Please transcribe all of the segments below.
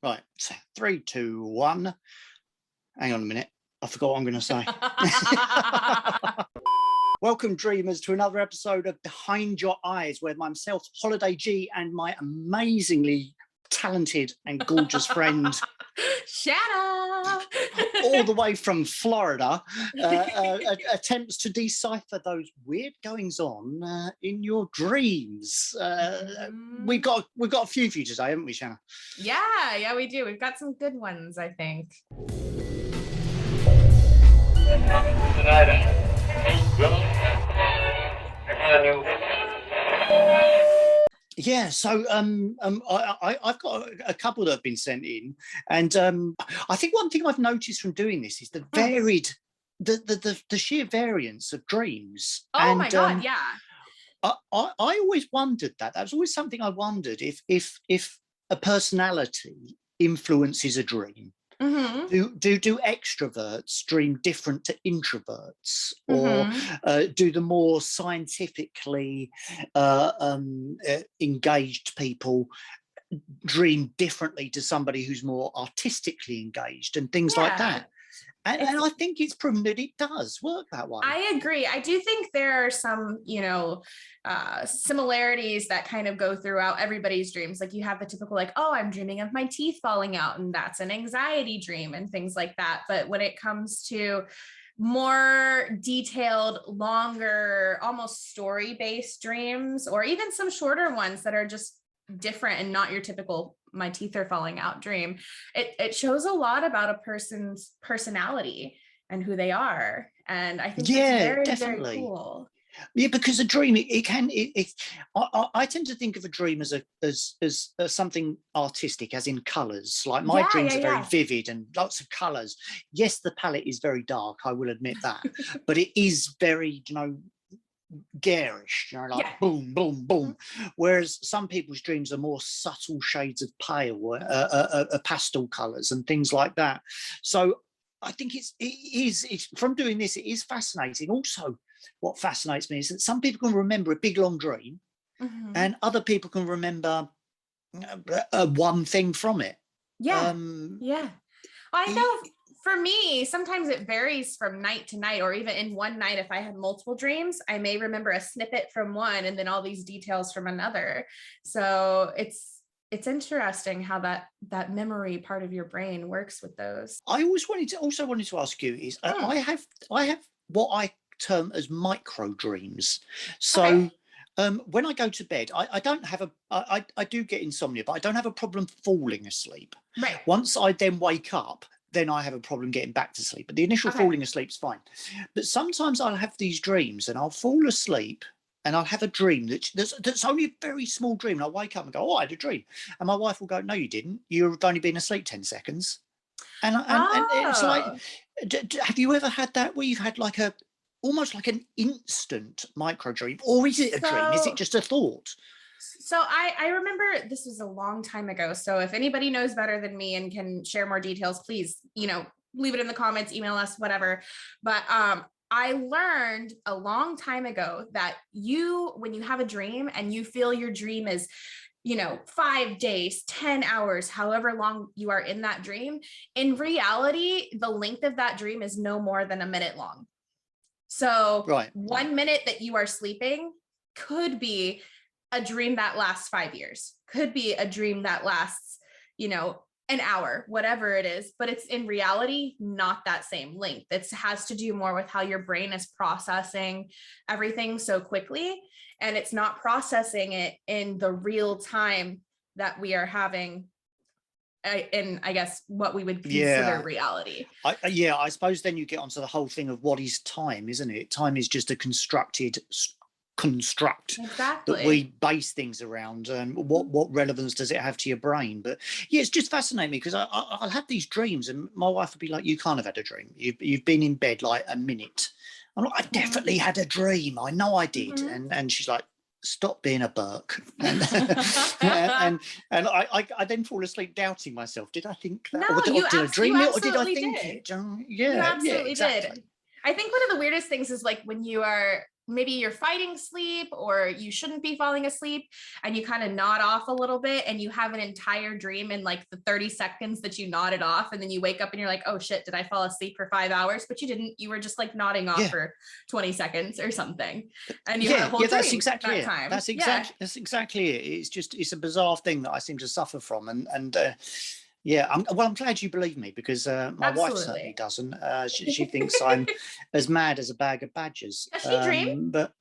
Right, so 3, 2, 1. Hang on a minute. I forgot what I'm going to say. Welcome, dreamers, to another episode of Behind Your Eyes, where myself, Holiday G, and my amazingly talented and gorgeous friend, Shanna, all the way from Florida, attempts to decipher those weird goings on in your dreams. We've got a few for you today, haven't we, Shanna? Yeah, we do. We've got some good ones, I think. Yeah, so I've got a couple that have been sent in, and I think one thing I've noticed from doing this is the varied, the sheer variance of dreams. Oh my God, yeah. I always wondered that. That was always something I wondered if a personality influences a dream. Mm-hmm. Do extroverts dream different to introverts, or do the more scientifically engaged people dream differently to somebody who's more artistically engaged and things like that? And I think it's proven that it does work that way. I agree. I do think there are some, similarities that kind of go throughout everybody's dreams. Like you have the typical, like, oh, I'm dreaming of my teeth falling out, and that's an anxiety dream and things like that. But when it comes to more detailed, longer, almost story-based dreams, or even some shorter ones that are just different and not your typical my teeth are falling out dream, it shows a lot about a person's personality and who they are. And I think that's very, definitely very cool. Yeah, because a dream, I tend to think of a dream as something artistic, as in colours. Like my dreams are very vivid and lots of colours. Yes, the palette is very dark, I will admit that, but it is very, garish, boom, boom, boom. Whereas some people's dreams are more subtle shades of pale, pastel colours and things like that. So I think it's from doing this, it is fascinating. Also, what fascinates me is that some people can remember a big long dream, and other people can remember one thing from it. I know. For me, sometimes it varies from night to night, or even in one night, if I had multiple dreams, I may remember a snippet from one and then all these details from another. So it's interesting how that memory part of your brain works with those. I always wanted to ask you is I have what I term as micro dreams. So when I go to bed, I don't have I do get insomnia, but I don't have a problem falling asleep. Right. Once I then wake up, then I have a problem getting back to sleep. But the initial falling asleep is fine. But sometimes I'll have these dreams and I'll fall asleep and I'll have a dream that's only a very small dream. And I'll wake up and go, oh, I had a dream. And my wife will go, no, you didn't. You've only been asleep 10 seconds. And it's like, have you ever had that where you've had like almost like an instant micro dream? Or is it a dream? Is it just a thought? So I remember this was a long time ago. So if anybody knows better than me and can share more details, please, leave it in the comments, email us, whatever. But I learned a long time ago that when you have a dream and you feel your dream is 5 days, 10 hours, however long you are in that dream, in reality, the length of that dream is no more than a minute long. So 1 minute that you are sleeping could be a dream that lasts 5 years, could be a dream that lasts, an hour, whatever it is, but it's in reality not that same length. It has to do more with how your brain is processing everything so quickly, and it's not processing it in the real time that we are having in, I guess, what we would consider reality. I suppose then you get onto the whole thing of what is time, isn't it? Time is just a construct that we base things around. What relevance does it have to your brain? But yeah, it's just fascinating me because I'll have these dreams and my wife will be like, you can't have had a dream. You've been in bed like a minute. I'm like, I definitely had a dream. I know I did. And she's like, stop being a Burke. And I then fall asleep doubting myself. Did I think that? No, did I dream it or did I think did. it? You absolutely did. I think one of the weirdest things is like when you are maybe you're fighting sleep or you shouldn't be falling asleep, and you kind of nod off a little bit and you have an entire dream in like the 30 seconds that you nodded off, and then you wake up and you're like, oh shit, did I fall asleep for 5 hours? But you didn't. You were just like nodding off for 20 seconds or something, and you had a whole dream that's exactly that it. time. That's exactly it. It's a bizarre thing that I seem to suffer from, and yeah, I'm glad you believe me, because my wife certainly doesn't. She thinks I'm as mad as a bag of badgers. Does she dream? But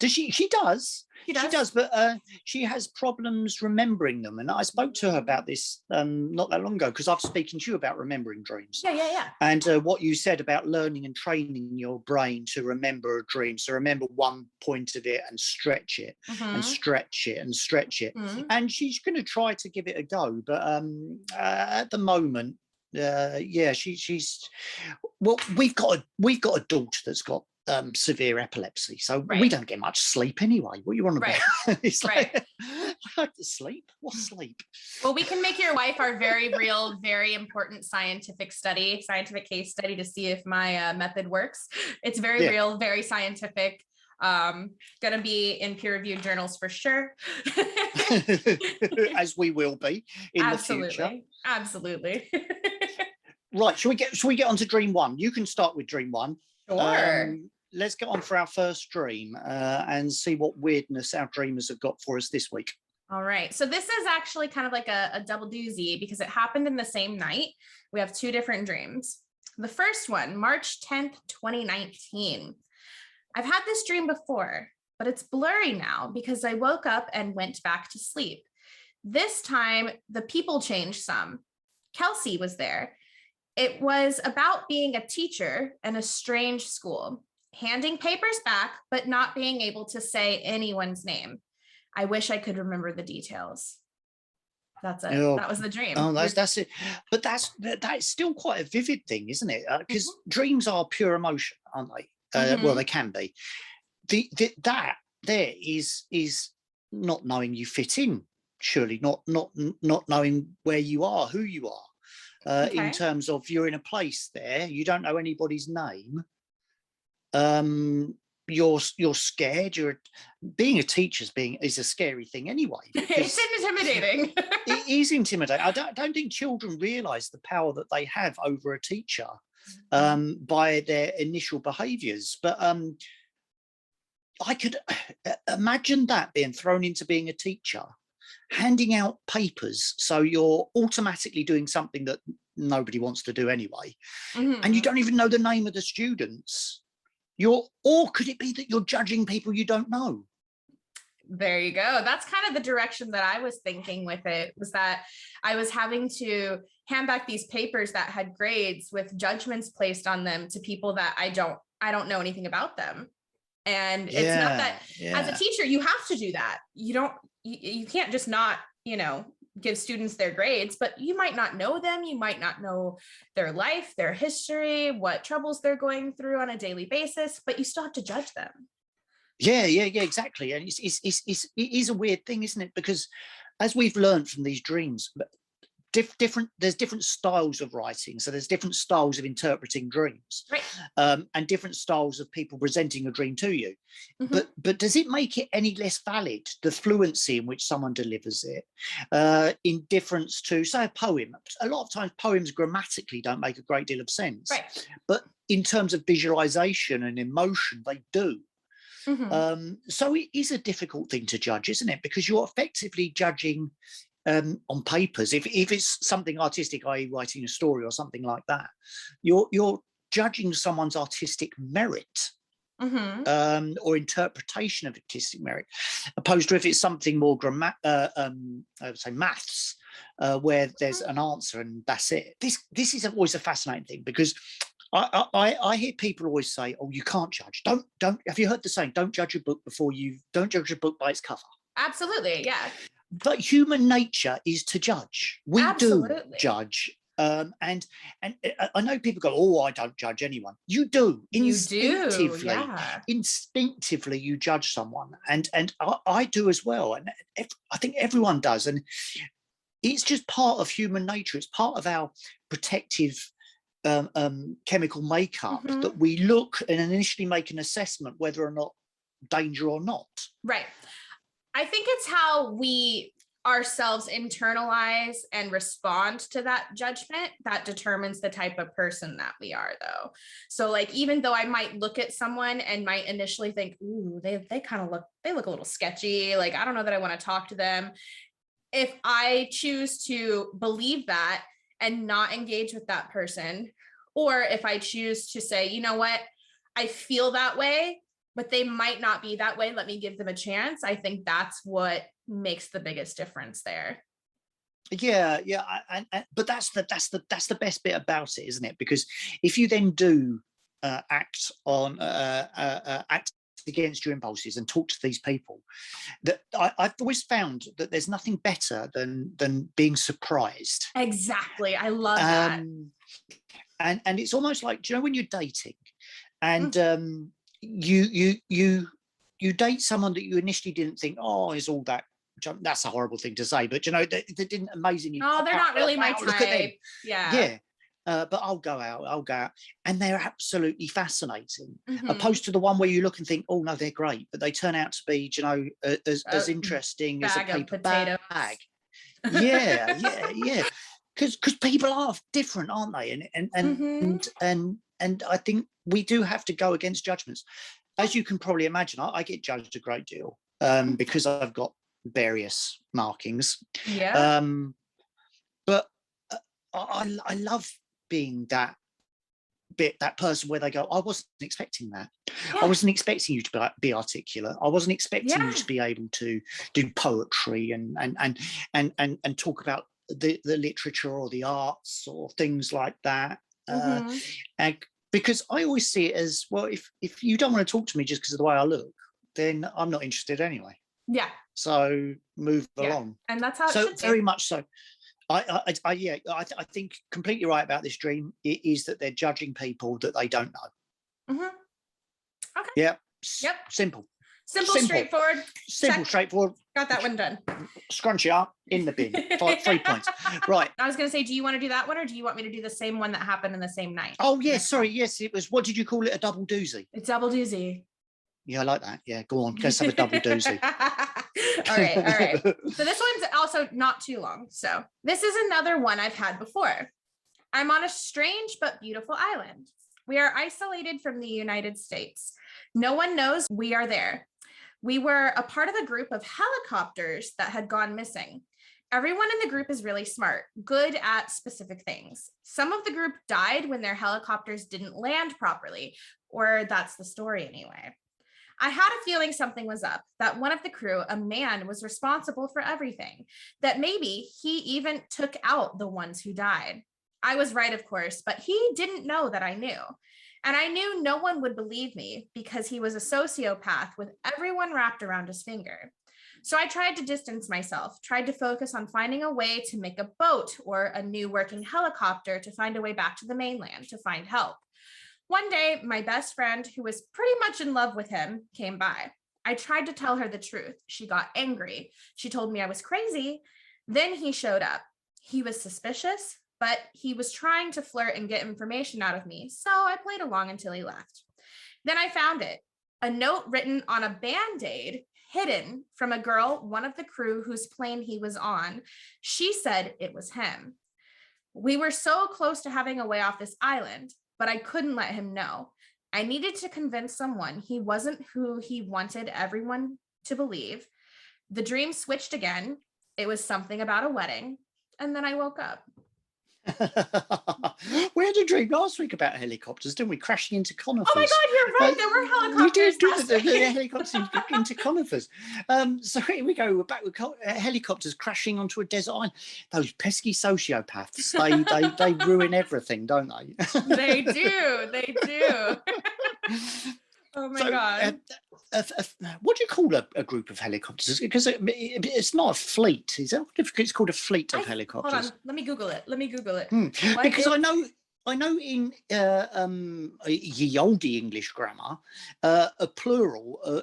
does she? She does. She does. She does, but she has problems remembering them. And I spoke to her about this not that long ago, because I was speaking to you about remembering dreams. Yeah. And what you said about learning and training your brain to remember a dream. So remember one point of it and stretch it and stretch it and stretch it. And she's going to try to give it a go. But at the moment, she's well, we've got a daughter that's got severe epilepsy, so we don't get much sleep anyway. What you want about? It's like, I like to sleep. What sleep? Well, we can make your wife our very real, very important scientific case study to see if my method works. It's very real, very scientific. Gonna be in peer-reviewed journals for sure. As we will be in the future. Absolutely. Right, shall we get on to dream one? You can start with dream one. Sure. Let's get on for our first dream and see what weirdness our dreamers have got for us this week. All right. So this is actually kind of like a double doozy, because it happened in the same night. We have two different dreams. The first one, March 10th, 2019. I've had this dream before, but it's blurry now because I woke up and went back to sleep. This time, the people changed some. Kelsey was there. It was about being a teacher in a strange school, handing papers back, but not being able to say anyone's name. I wish I could remember the details. That's it. That was the dream. Oh, that's it. But that's still quite a vivid thing, isn't it? Because dreams are pure emotion, aren't they? Well, they can be. That there is not knowing you fit in. Surely not knowing where you are, who you are. In terms of you're in a place there, you don't know anybody's name. You're scared. Being a teacher is a scary thing anyway. It's intimidating. It is intimidating. I don't think children realise the power that they have over a teacher by their initial behaviours. But I could imagine that being thrown into being a teacher, handing out papers, so you're automatically doing something that nobody wants to do anyway, and you don't even know the name of the students. Or could it be that you're judging people you don't know? There you go. That's kind of the direction that I was thinking with it, was that I was having to hand back these papers that had grades with judgments placed on them to people that I don't know anything about them. And it's not that as a teacher, you have to do that. You can't just not, give students their grades, but you might not know them. You might not know their life, their history, what troubles they're going through on a daily basis, but you still have to judge them. Yeah, exactly. And it is a weird thing, isn't it? Because as we've learned from these dreams, there's different styles of writing. So there's different styles of interpreting dreams, right? And different styles of people presenting a dream to you. But does it make it any less valid, the fluency in which someone delivers it, in difference to, say, a poem? A lot of times poems grammatically don't make a great deal of sense, right? But in terms of visualization and emotion, they do. So it is a difficult thing to judge, isn't it? Because you're effectively judging on papers, if it's something artistic, i.e. writing a story or something like that, you're judging someone's artistic merit, or interpretation of artistic merit, opposed to if it's something more I would say maths, where there's an answer and that's it. This is always a fascinating thing, because I hear people always say, "Oh, you can't judge. Don't." Have you heard the saying? Don't judge a book don't judge a book by its cover. Absolutely, yeah. But human nature is to judge. We do judge. And I know people go, "Oh, I don't judge anyone." You do. Instinctively, instinctively you judge someone. And I do as well. And I think everyone does. And it's just part of human nature. It's part of our protective chemical makeup, that we look and initially make an assessment whether or not danger or not. Right. I think it's how we ourselves internalize and respond to that judgment that determines the type of person that we are, though. So like, even though I might look at someone and might initially think, ooh, they kind of look a little sketchy, like I don't know that I want to talk to them, if I choose to believe that and not engage with that person, or if I choose to say, you know what, I feel that way, but they might not be that way, let me give them a chance, I think that's what makes the biggest difference there. Yeah, but that's the best bit about it, isn't it? Because if you then do act against your impulses and talk to these people, that I've always found that there's nothing better than being surprised. Exactly, I love that. And it's almost like, do you know, when you're dating and you date someone that you initially didn't think, oh, is all that. That's a horrible thing to say, but you know, they didn't amazingly. Oh, they're not really my type. Yeah. But I'll go out, and they're absolutely fascinating. Opposed to the one where you look and think, oh no, they're great, but they turn out to be, you know, as interesting as a paper bag. Yeah. Because people are different, aren't they? And I think we do have to go against judgments. As you can probably imagine, I get judged a great deal because I've got various markings. Yeah. But I love being that person where they go, I wasn't expecting that. Yeah. I wasn't expecting you to be articulate. I wasn't expecting you to be able to do poetry and talk about the literature or the arts or things like that. And because I always see it as, well, if you don't want to talk to me just because of the way I look, then I'm not interested anyway. Yeah. So move along. And that's how it should be. Very much so. I think completely right about this dream. It is that they're judging people that they don't know. Okay. Yeah. Yep. Simple, straightforward. Straightforward. Got that one done. Scrunch it up in the bin. 3 points. Right. I was going to say, do you want to do that one, or do you want me to do the same one that happened in the same night? Oh, yes. Sorry. Yes, it was. What did you call it? A double doozy? It's double doozy. Yeah, I like that. Yeah, go on. Let's have a double doozy. All right. So this one's also not too long. So this is another one I've had before. I'm on a strange but beautiful island. We are isolated from the United States. No one knows we are there. We were a part of a group of helicopters that had gone missing. Everyone in the group is really smart, good at specific things. Some of the group died when their helicopters didn't land properly, or that's the story anyway. I had a feeling something was up, that one of the crew, a man, was responsible for everything, that maybe he even took out the ones who died. I was right, of course, but he didn't know that I knew. And I knew no one would believe me because he was a sociopath with everyone wrapped around his finger. So I tried to distance myself, tried to focus on finding a way to make a boat or a new working helicopter to find a way back to the mainland to find help. One day, my best friend, who was pretty much in love with him, came by. I tried to tell her the truth. She got angry. She told me I was crazy. Then he showed up. He was suspicious, but he was trying to flirt and get information out of me, so I played along until he left. Then I found it, a note written on a Band-Aid, hidden from a girl, one of the crew whose plane he was on. She said it was him. We were so close to having a way off this island, but I couldn't let him know. I needed to convince someone he wasn't who he wanted everyone to believe. The dream switched again. It was something about a wedding, and then I woke up. We had a dream last week about helicopters, didn't we? Crashing into conifers. Oh my God, you're right. There were helicopters. We did the helicopters into conifers. So here we go. We're back with helicopters crashing onto a desert island. Those pesky sociopaths. They ruin everything, don't they? They do. They do. Oh my God. What do you call a group of helicopters? Because it's not a fleet, is it? It's called a fleet of helicopters. Hold on, let me Google it. Because I know in ye olde English grammar, a plural,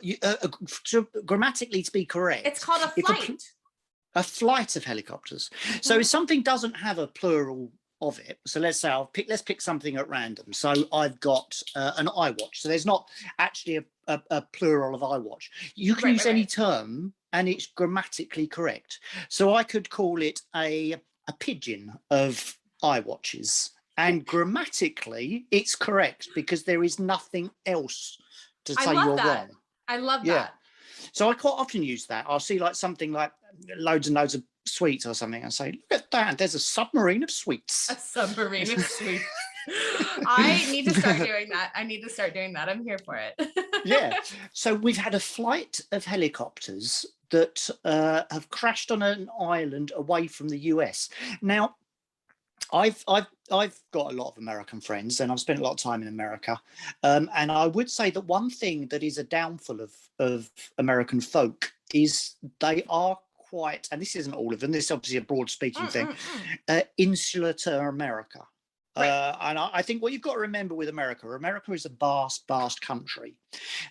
grammatically to be correct, it's called a flight. A flight of helicopters. So if something doesn't have a plural of it, so let's say let's pick something at random. So I've got an iWatch. So there's not actually a plural of iWatch. You can use any term and it's grammatically correct. So I could call it a pigeon of iWatches, and grammatically it's correct because there is nothing else to say you're wrong. I love that. So I quite often use that. I'll see like something like loads and loads of sweets or something and say, look at that, there's a submarine of sweets. A submarine of sweets. I need to start doing that. I'm here for it. Yeah. So we've had a flight of helicopters that have crashed on an island away from the US. Now, I've got a lot of American friends, and I've spent a lot of time in America. And I would say that one thing that is a downfall of American folk is they are quite, and this isn't all of them, this is obviously a broad speaking thing, insular to America. And I think what you've got to remember with America is a vast country.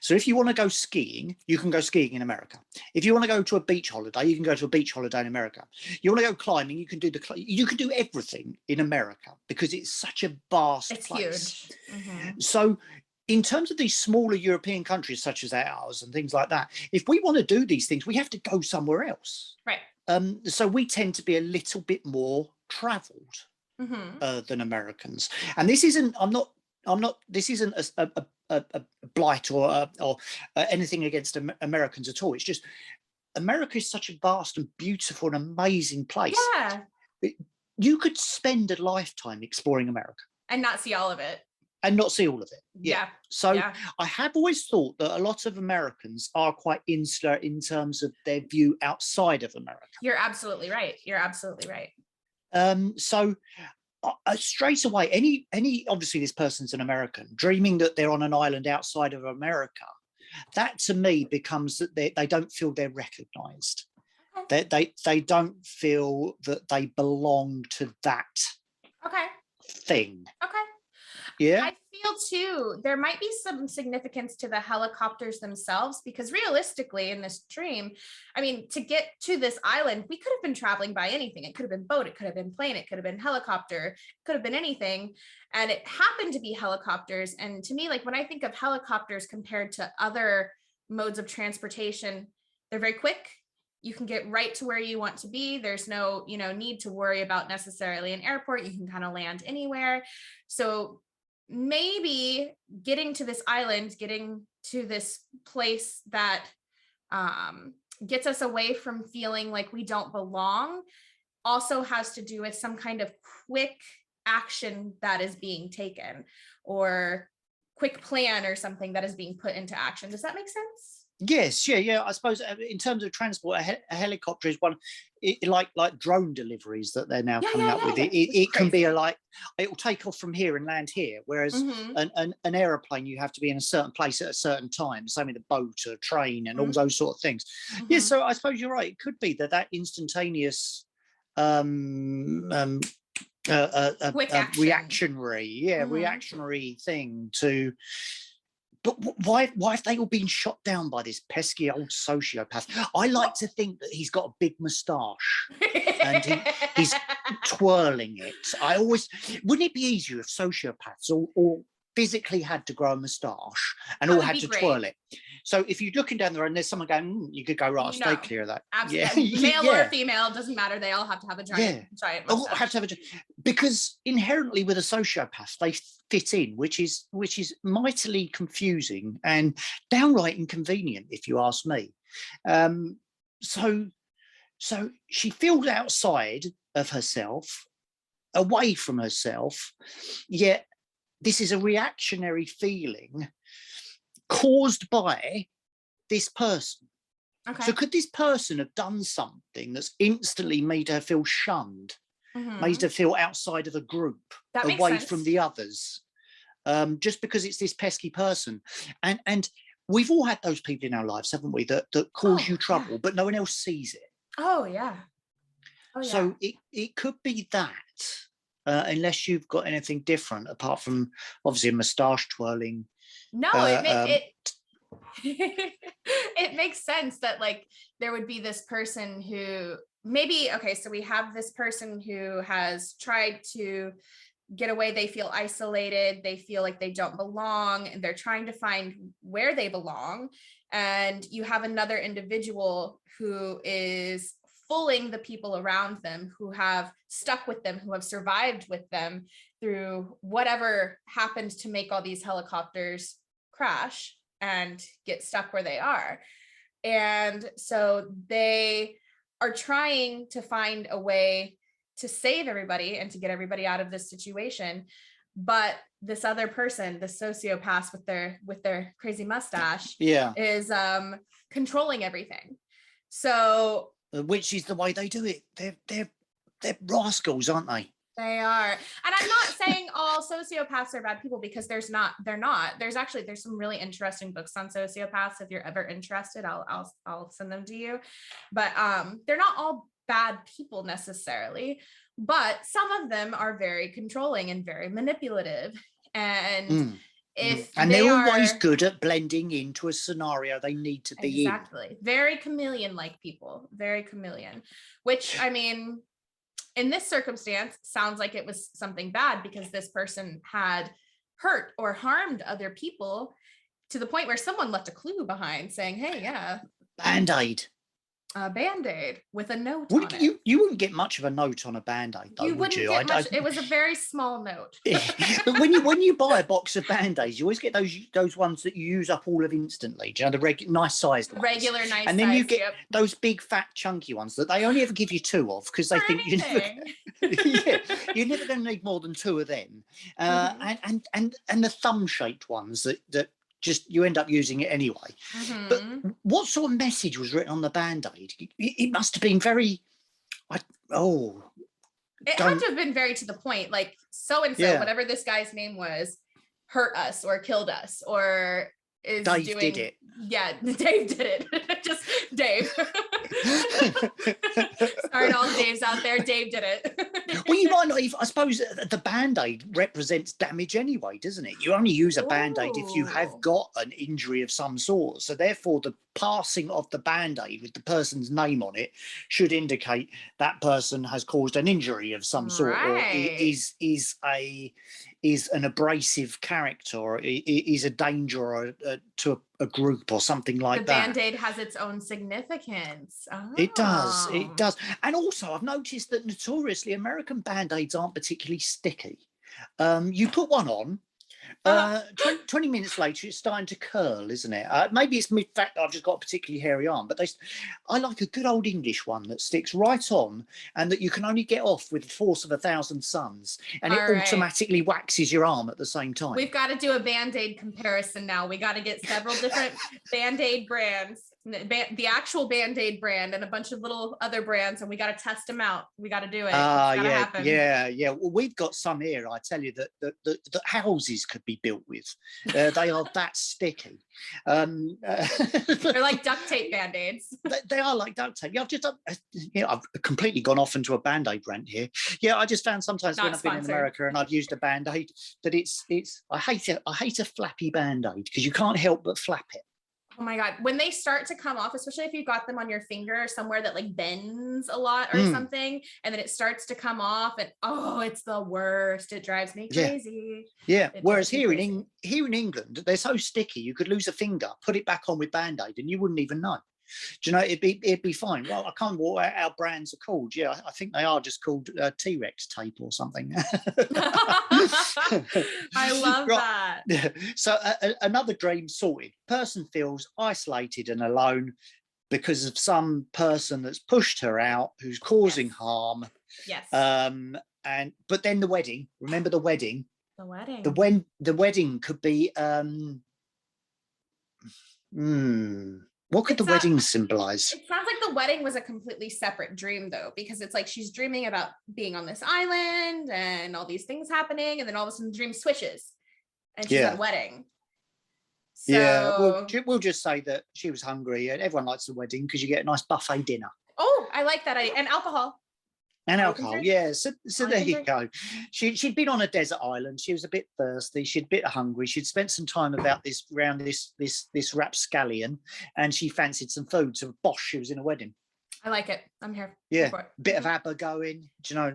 So if you want to go skiing, you can go skiing in America. If you want to go to a beach holiday, you can go to a beach holiday in America. You want to go climbing, you can do everything in America because it's such a vast place. Huge. So in terms of these smaller European countries such as ours and things like that, if we want to do these things, we have to go somewhere else. So we tend to be a little bit more traveled than Americans. And this isn't, this isn't a blight or anything against Americans at all. It's just America is such a vast and beautiful and amazing place. Yeah. You could spend a lifetime exploring America and not see all of it. And not see all of it. Yeah. So I have always thought that a lot of Americans are quite insular in terms of their view outside of America. You're absolutely right. So straight away, any obviously this person's an American dreaming that they're on an island outside of America. That to me becomes that they don't feel they're recognized. They don't feel that they belong to that thing. Yeah. I feel too, there might be some significance to the helicopters themselves, because realistically in this dream, I mean, to get to this island, we could have been traveling by anything. It could have been boat, it could have been plane, it could have been helicopter, it could have been anything. And it happened to be helicopters. And to me, like when I think of helicopters compared to other modes of transportation, they're very quick. You can get right to where you want to be. There's no, need to worry about necessarily an airport. You can kind of land anywhere. So maybe getting to this island, getting to this place that gets us away from feeling like we don't belong also has to do with some kind of quick action that is being taken, or quick plan or something that is being put into action. Does that make sense? Yes, yeah. I suppose in terms of transport, a helicopter is one, like drone deliveries that they're now coming up with. It can be it will take off from here and land here, whereas an aeroplane, you have to be in a certain place at a certain time. Same with a boat, a train, and all those sort of things. Yeah, so I suppose you're right. It could be that instantaneous reactionary thing to. But why have they all been shot down by this pesky old sociopath? I like to think that he's got a big moustache and he's twirling it. Wouldn't it be easier if sociopaths all physically had to grow a moustache and all had to twirl it? So if you're looking down the road and there's someone going, you could go, right, I'll stay clear of that. Absolutely. Yeah. Male or female, doesn't matter. They all have to have a giant mustache. Because inherently with a sociopath, they fit in, which is mightily confusing and downright inconvenient, if you ask me. So she feels outside of herself, away from herself, yet this is a reactionary feeling caused by this person. So could this person have done something that's instantly made her feel shunned, made her feel outside of a group, away from the others, just because it's this pesky person? And we've all had those people in our lives, haven't we, that cause you trouble, but no one else sees it. So it could be that. Unless you've got anything different apart from obviously a moustache twirling. No, it makes sense that there would be this person who maybe, so we have this person who has tried to get away. They feel isolated. They feel like they don't belong, and they're trying to find where they belong. And you have another individual who is fooling the people around them, who have stuck with them, who have survived with them through whatever happened to make all these helicopters crash and get stuck where they are. And so they are trying to find a way to save everybody and to get everybody out of this situation. But this other person, the sociopath with their crazy mustache, is controlling everything. So, which is the way they do it. They're rascals, aren't they? They are. And I'm not saying all sociopaths are bad people, because they're not. There's some really interesting books on sociopaths. If you're ever interested, I'll send them to you. But they're not all bad people necessarily, but some of them are very controlling and very manipulative. And they're always good at blending into a scenario they need to be in. Exactly. Very chameleon-like people. Very chameleon. Which, I mean, in this circumstance, sounds like it was something bad, because this person had hurt or harmed other people to the point where someone left a clue behind saying, hey, yeah. Band-Aid. A Band-Aid with a note on it. You wouldn't get much of a note on a Band-Aid, though, would you? It was a very small note. But when you buy a box of Band-Aids, you always get those ones that you use up all of instantly. Do you know, the nice sized ones? Regular nice size. And then you get those big fat chunky ones that they only ever give you 2 of, because they think you're never going to need more than 2 of them. And the thumb shaped ones that just you end up using it anyway. But what sort of message was written on the Band-Aid? It must have been very it had to have been very to the point, like so and so, whatever this guy's name was, hurt us or killed us, or is Dave did it. Yeah, Dave did it. Just Dave. Sorry to all the Daves out there. Dave did it. Well, you might not even, I suppose the Band-Aid represents damage anyway, doesn't it? You only use a Band-Aid if you have got an injury of some sort. So therefore, the passing of the Band-Aid with the person's name on it should indicate that person has caused an injury of some sort, or is an abrasive character, or is a danger to a group or something like that. The Band-Aid has its own significance. It does. And also, I've noticed that notoriously American Band-Aids aren't particularly sticky. You put one on, 20 minutes later, it's starting to curl, isn't it? Maybe it's the fact that I've just got a particularly hairy arm, but I like a good old English one that sticks right on and that you can only get off with the force of 1,000 suns, and it automatically waxes your arm at the same time. We've got to do a Band-Aid comparison now. We got to get several different Band-Aid brands, the actual Band-Aid brand, and a bunch of little other brands, and we got to test them out. We got to do it. Yeah. Well, we've got some here, I tell you, that houses could be built with. They are that sticky. They're like duct tape Band-Aids. They are like duct tape. Yeah, I've completely gone off into a Band-Aid rant here. Yeah, I just found sometimes when I've been in America and I've used a Band-Aid that I hate a flappy Band-Aid, because you can't help but flap it. Oh my God. When they start to come off, especially if you got them on your finger somewhere that like bends a lot or something, and then it starts to come off, and it's the worst. It drives me crazy. Yeah. Whereas here in England, they're so sticky, you could lose a finger, put it back on with Band-Aid, and you wouldn't even know. Do you know, it'd be fine. Well, I can't remember what our brands are called. Yeah, I think they are just called T-Rex tape or something. I love that. So another dream sorted. Person feels isolated and alone because of some person that's pushed her out, who's causing harm. Yes. But then the wedding. Remember the wedding. The wedding could be. What could the wedding symbolize? It sounds like the wedding was a completely separate dream, though, because it's like she's dreaming about being on this island and all these things happening, and then all of a sudden the dream switches and she's at a wedding. So, we'll just say that she was hungry, and everyone likes the wedding because you get a nice buffet dinner. Oh, I like that idea. And alcohol. And alcohol, yeah. So there you go. She'd been on a desert island. She was a bit thirsty. She'd a bit hungry. She'd spent some time around this rapscallion, and she fancied some food. So bosh, she was in a wedding. I like it. I'm here. Yeah, bit of ABBA going. Do you know,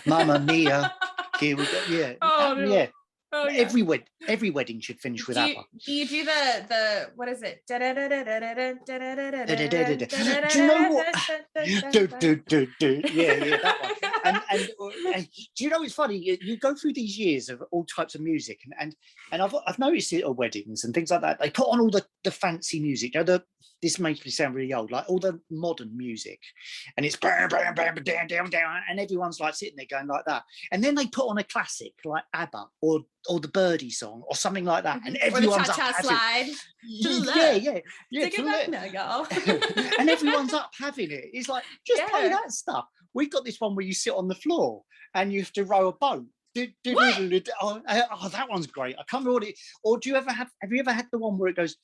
Mamma Mia. Here we go. Yeah. Oh, no. Yeah. Oh, yeah. Every wedding should finish with ABBA. Do you do the what is it? Do you know what? Yeah, that one. And do you know it's funny? You go through these years of all types of music, and I've noticed it at weddings and things like that. They put on all the fancy music. You know, this makes me sound really old, like all the modern music, and it's bam, bam, bam, down, down, down, and everyone's like sitting there going like that. And then they put on a classic like ABBA or the Birdie song or something like that, and everyone's up having, slide. yeah. Take it back now, y'all. And everyone's up having it. It's like, just play that stuff. We've got this one where you sit on the floor and you have to row a boat. Oh, that one's great. I can't remember what it. Or do you ever have you ever had the one where it goes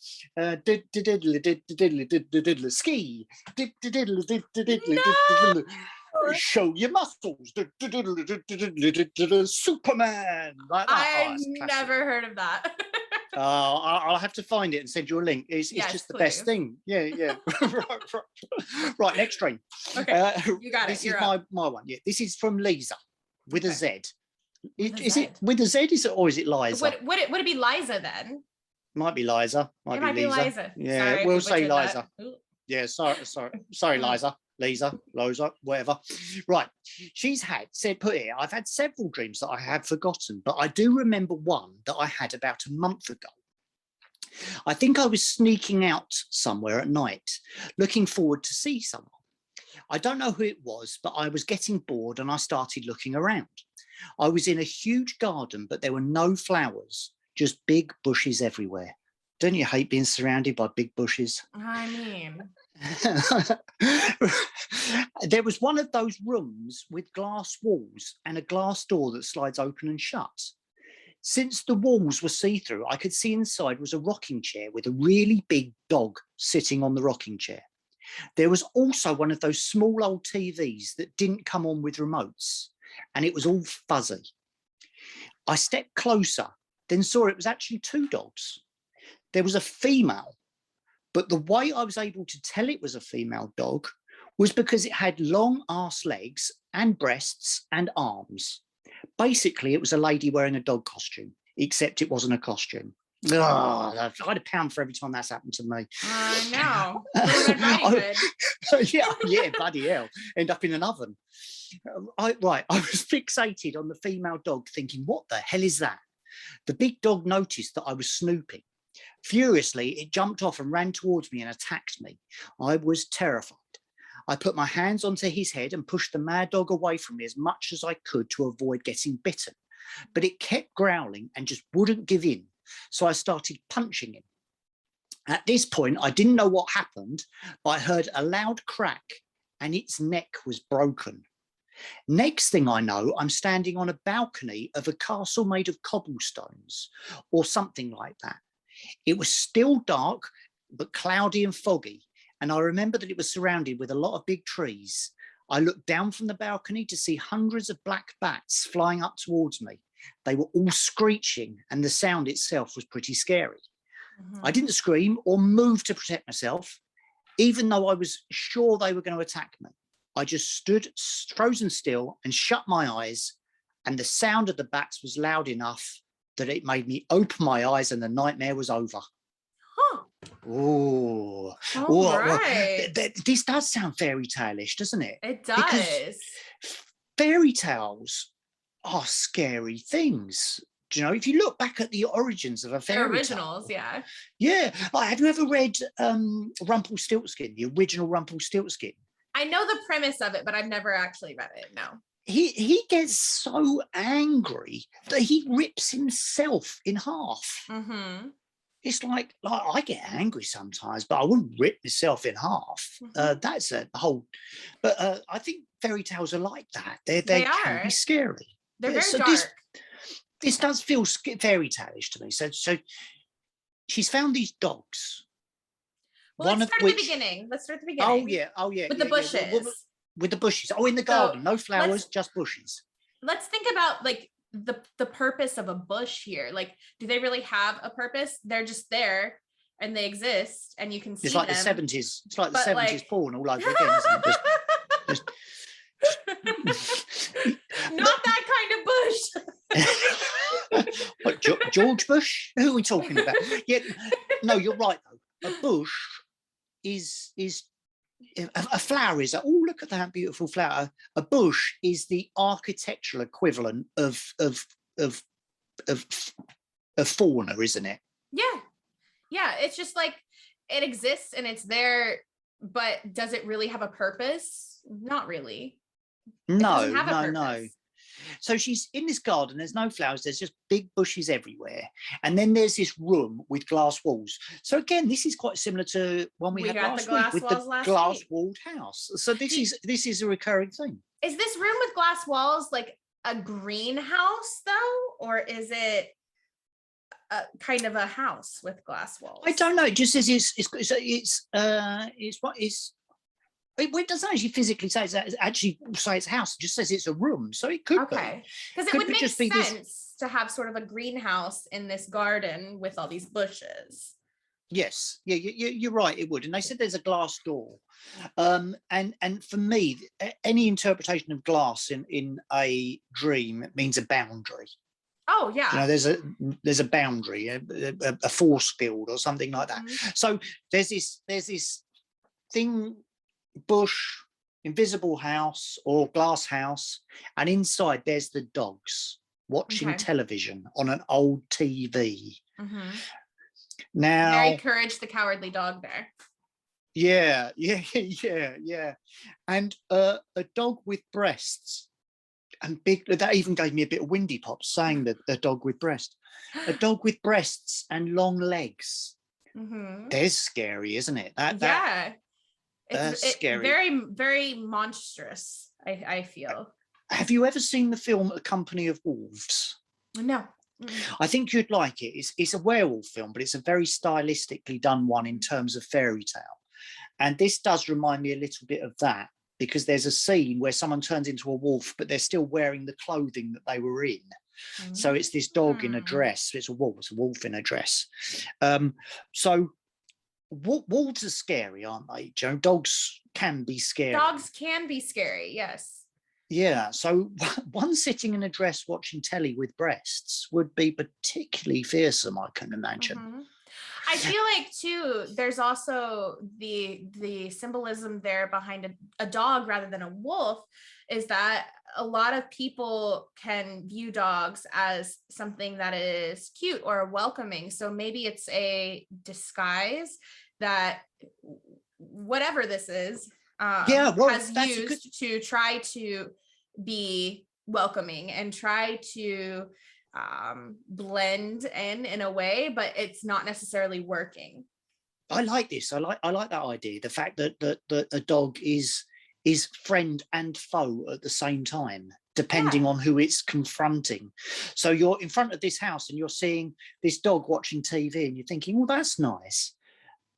ski? Show your muscles. Superman. Like that. I've never heard of that. I'll have to find it and send you a link. It's just the best thing. Yeah. Right, next dream. Okay, you got it. This is my one. Yeah, this is from Lisa with a Z. Is it with a Z? Or is it Liza? Would it be Liza then? Might be Liza. Might be Liza. Yeah, sorry, we'll say Liza. Yeah, sorry, Liza. Lisa, whatever. Right. She's put here, I've had several dreams that I have forgotten, but I do remember one that I had about a month ago. I think I was sneaking out somewhere at night, looking forward to see someone. I don't know who it was, but I was getting bored and I started looking around. I was in a huge garden, but there were no flowers, just big bushes everywhere. Don't you hate being surrounded by big bushes? I mean... There was one of those rooms with glass walls and a glass door that slides open and shut. Since the walls were see-through, I could see inside was a rocking chair with a really big dog sitting on the rocking chair. There was also one of those small old TVs that didn't come on with remotes, and it was all fuzzy. I stepped closer, then saw it was actually two dogs. There was a female, but the way I was able to tell it was a female dog was because it had long arse legs and breasts and arms. Basically, it was a lady wearing a dog costume, except it wasn't a costume. Oh, I had a pound for every time that's happened to me. I know. Yeah, bloody hell. End up in an oven. I was fixated on the female dog thinking, what the hell is that? The big dog noticed that I was snooping. Furiously, it jumped off and ran towards me and attacked me. I was terrified. I put my hands onto his head and pushed the mad dog away from me as much as I could to avoid getting bitten. But it kept growling and just wouldn't give in. So I started punching him. At this point, I didn't know what happened, but I heard a loud crack and its neck was broken. Next thing I know, I'm standing on a balcony of a castle made of cobblestones or something like that. It was still dark, but cloudy and foggy. And I remember that it was surrounded with a lot of big trees. I looked down from the balcony to see hundreds of black bats flying up towards me. They were all screeching, and the sound itself was pretty scary. I didn't scream or move to protect myself, even though I was sure they were going to attack me. I just stood frozen still and shut my eyes, and the sound of the bats was loud enough that it made me open my eyes and the nightmare was over. Oh, right. This does sound fairy tale-ish, doesn't it? It does. Because fairy tales are scary things. Do you know, if you look back at the origins of a fairy originals, tale, yeah. Yeah. Like, have you ever read Rumpelstiltskin, the original Rumpelstiltskin? I know the premise of it, but I've never actually read it, no. He gets so angry that he rips himself in half. It's like I get angry sometimes, but I wouldn't rip myself in half. That's a whole. But I think fairy tales are like that. They can be scary. They're very dark. This does feel fairy tale-ish to me. So she's found these dogs. Well, let's start at the beginning. Oh yeah. With the bushes. With the bushes. Oh, in the garden. No flowers, just bushes. Let's think about like the purpose of a bush here. Like, do they really have a purpose? They're just there and they exist and you can see them. It's like the 70s. It's like the 70s porn all over again, isn't it? Not that kind of bush. What, George Bush? Who are we talking about? Yeah, no, you're right though. A bush is a flower is look at that beautiful flower. A bush is the architectural equivalent of fauna, isn't it? Yeah, it's just like it exists and it's there, but does it really have a purpose? Not really. No. So she's in this garden, there's no flowers, there's just big bushes everywhere, and then there's this room with glass walls. So again, this is quite similar to one we had last week with the glass walled house. So this is a recurring thing. Is this room with glass walls like a greenhouse though, or is it kind of a house with glass walls? I don't know. It just says it doesn't actually physically say it's a house. It just says it's a room, so it could be. Because it would make sense to have sort of a greenhouse in this garden with all these bushes. Yes, yeah, you're right. It would, and they said there's a glass door, and for me, any interpretation of glass in a dream means a boundary. Oh yeah, you know, there's a boundary, a force field or something like that. So there's this thing. Bush, invisible house or glass house, and inside there's the dogs watching television on an old TV. Now, very Courage the Cowardly Dog there. Yeah. And a dog with breasts and big. That even gave me a bit of windy pops saying that a dog with breasts, a dog with breasts and long legs. There's scary, isn't it? It's scary. Very, very monstrous, I feel. Have you ever seen the film A Company of Wolves? No. I think you'd like it. It's a werewolf film, but it's a very stylistically done one in terms of fairy tale. And this does remind me a little bit of that, because there's a scene where someone turns into a wolf, but they're still wearing the clothing that they were in. So it's this dog in a dress. It's a wolf in a dress. So wolves are scary, aren't they, Joe? Dogs can be scary. Dogs can be scary, yes. Yeah, so one sitting in a dress watching telly with breasts would be particularly fearsome, I can imagine. I feel like too, there's also the symbolism there behind a dog rather than a wolf, is that a lot of people can view dogs as something that is cute or welcoming. So maybe it's a disguise that whatever this is has used to try to be welcoming and try to blend in a way, but it's not necessarily working. I like this. I like that idea. The fact that a dog is friend and foe at the same time, depending on who it's confronting. So you're in front of this house and you're seeing this dog watching TV and you're thinking, well, that's nice.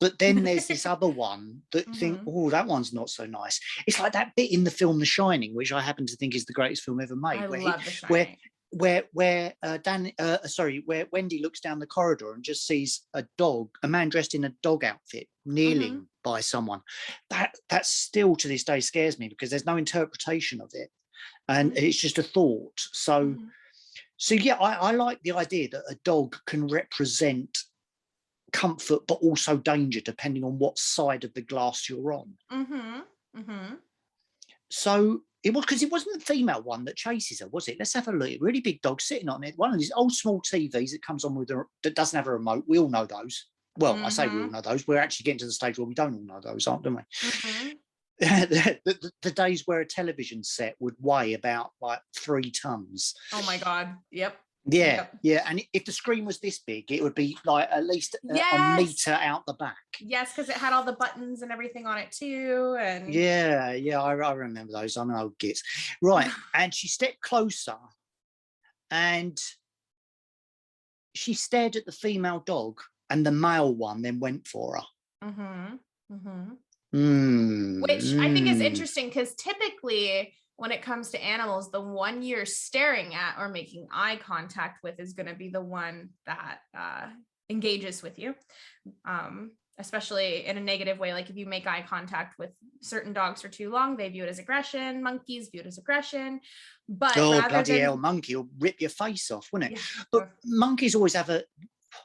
But then there's this other one that you think, oh, that one's not so nice. It's like that bit in the film The Shining, which I happen to think is the greatest film ever made. I love The Shining. Where Wendy looks down the corridor and just sees a man dressed in a dog outfit kneeling by someone. That still to this day scares me, because there's no interpretation of it, and it's just a thought. So yeah, I like the idea that a dog can represent comfort but also danger depending on what side of the glass you're on. So it was, because it wasn't the female one that chases her, was it? Let's have a look. Really big dog sitting on it. One of these old small TVs that comes on that doesn't have a remote. We all know those. Well, I say we all know those. We're actually getting to the stage where we don't all know those, aren't we? The days where a television set would weigh about like 3 tons. Oh my God. Yep. Yeah. And if the screen was this big, it would be like at least a meter out the back. Yes, because it had all the buttons and everything on it too. And yeah, I remember those. I'm an old git. Right. And she stepped closer and she stared at the female dog, and the male one then went for her. Which I think is interesting, because typically when it comes to animals, the one you're staring at or making eye contact with is going to be the one that engages with you. especially in a negative way. Like if you make eye contact with certain dogs for too long, they view it as aggression. Monkeys view it as aggression. But Oh, rather bloody hell, than, monkey will rip your face off, wouldn't it? yeah, But monkeys always have a,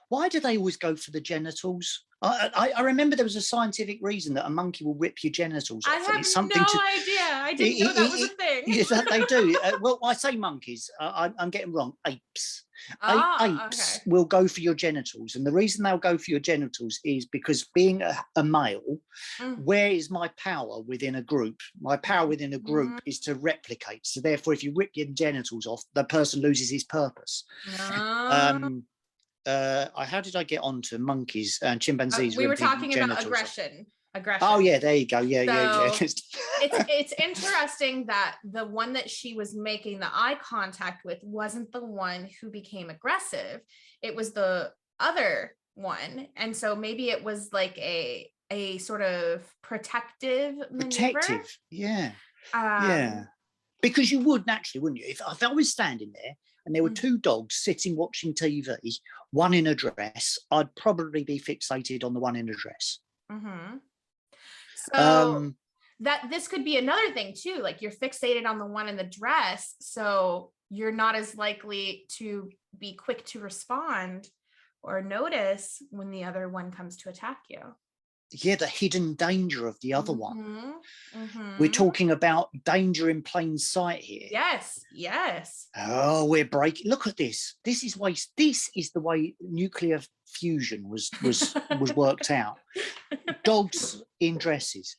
why do they always go for the genitals? I remember there was a scientific reason that a monkey will rip your genitals I off, and have it's something no to. idea. I didn't know that was a thing. Yes, they do. Well, I say monkeys. I'm getting wrong. Apes. Apes Okay. will go for your genitals, and the reason they'll go for your genitals is because being a male, where is my power within a group? My power within a group is to replicate. So therefore, if you rip your genitals off, the person loses his purpose. How did I get on to monkeys and chimpanzees? We were talking about aggression. Aggression. Oh yeah, there you go. Yeah. It's interesting that the one that she was making the eye contact with wasn't the one who became aggressive. It was the other one, and so maybe it was like a sort of protective maneuver. Yeah. Because you would naturally, wouldn't you? If I was standing there and there were two dogs sitting watching TV, one in a dress, I'd probably be fixated on the one in a dress. So that this could be another thing too. Like you're fixated on the one in the dress, so you're not as likely to be quick to respond or notice when the other one comes to attack you. Yeah, the hidden danger of the other one. We're talking about danger in plain sight here. Yes. Oh, we're breaking. Look at this. This is the way nuclear fusion was worked out. Dogs in dresses.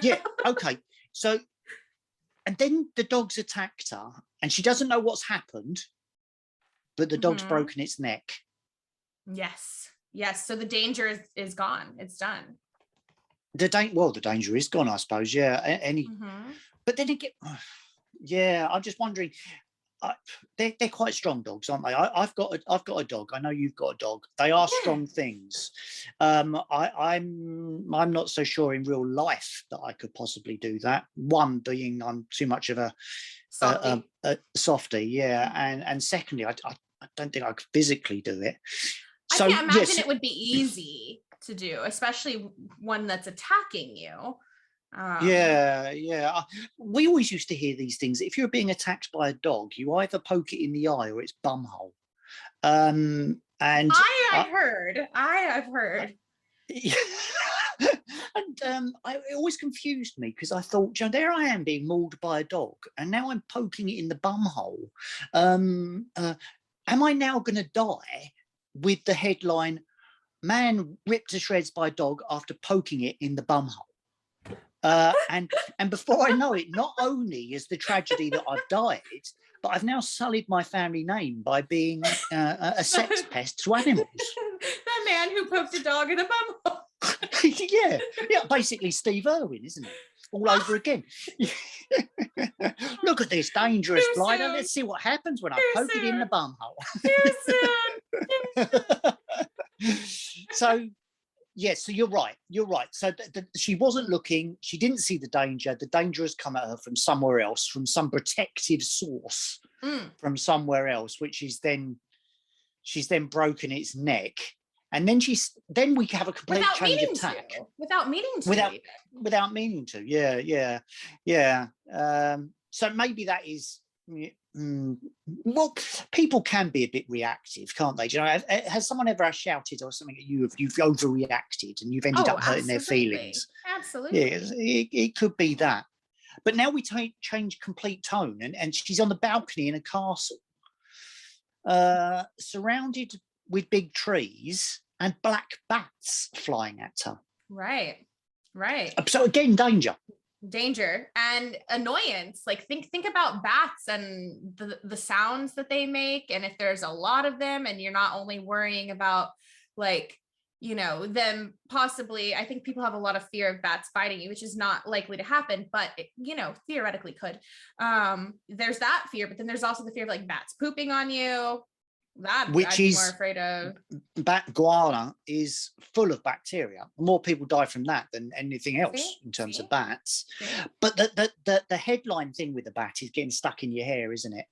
Yeah. Okay. So, and then the dog's attacked her, and she doesn't know what's happened, but the dog's broken its neck. Yes. So the danger is gone. It's done. The danger is gone, I suppose. Yeah. But then again, yeah, I'm just wondering. They're quite strong dogs, aren't they? I've got a dog. I know you've got a dog. They are strong things. I'm not so sure in real life that I could possibly do that. One being I'm too much of a softie, yeah, and secondly, I don't think I could physically do it. So, I can't imagine it would be easy to do, especially one that's attacking you. We always used to hear these things. If you're being attacked by a dog, you either poke it in the eye or its bumhole. And I have heard. And it always confused me because I thought, there I am being mauled by a dog, and now I'm poking it in the bumhole. Am I now going to die with the headline, "Man ripped to shreds by dog after poking it in the bumhole"? And before I know it, not only is the tragedy that I've died, but I've now sullied my family name by being a sex pest to animals. The man who poked a dog in a bumhole. yeah, basically Steve Irwin, isn't it? All over again. Look at this dangerous blighter. Let's see what happens when I poke it in the bumhole. So. Yes, so you're right. So she wasn't looking. She didn't see the danger. The danger has come at her from somewhere else, from some protective source, from somewhere else, which is she's then broken its neck, and then we have a complete change of tack without meaning to. Yeah. So maybe that is. Well, people can be a bit reactive, can't they? Do you know, has someone ever shouted or something at you if you've overreacted and you've ended up hurting their feelings? Absolutely. Yeah, it could be that. But now we change complete tone, and she's on the balcony in a castle, surrounded with big trees and black bats flying at her. Right. So again, danger and annoyance. Like think about bats and the sounds that they make, and if there's a lot of them and you're not only worrying about them possibly, I think people have a lot of fear of bats biting you, which is not likely to happen, but it, theoretically could. There's that fear, but then there's also the fear of like bats pooping on you. That I'd be more afraid of. Bat guana is full of bacteria. More people die from that than anything else in terms of bats. But the headline thing with the bat is getting stuck in your hair, isn't it?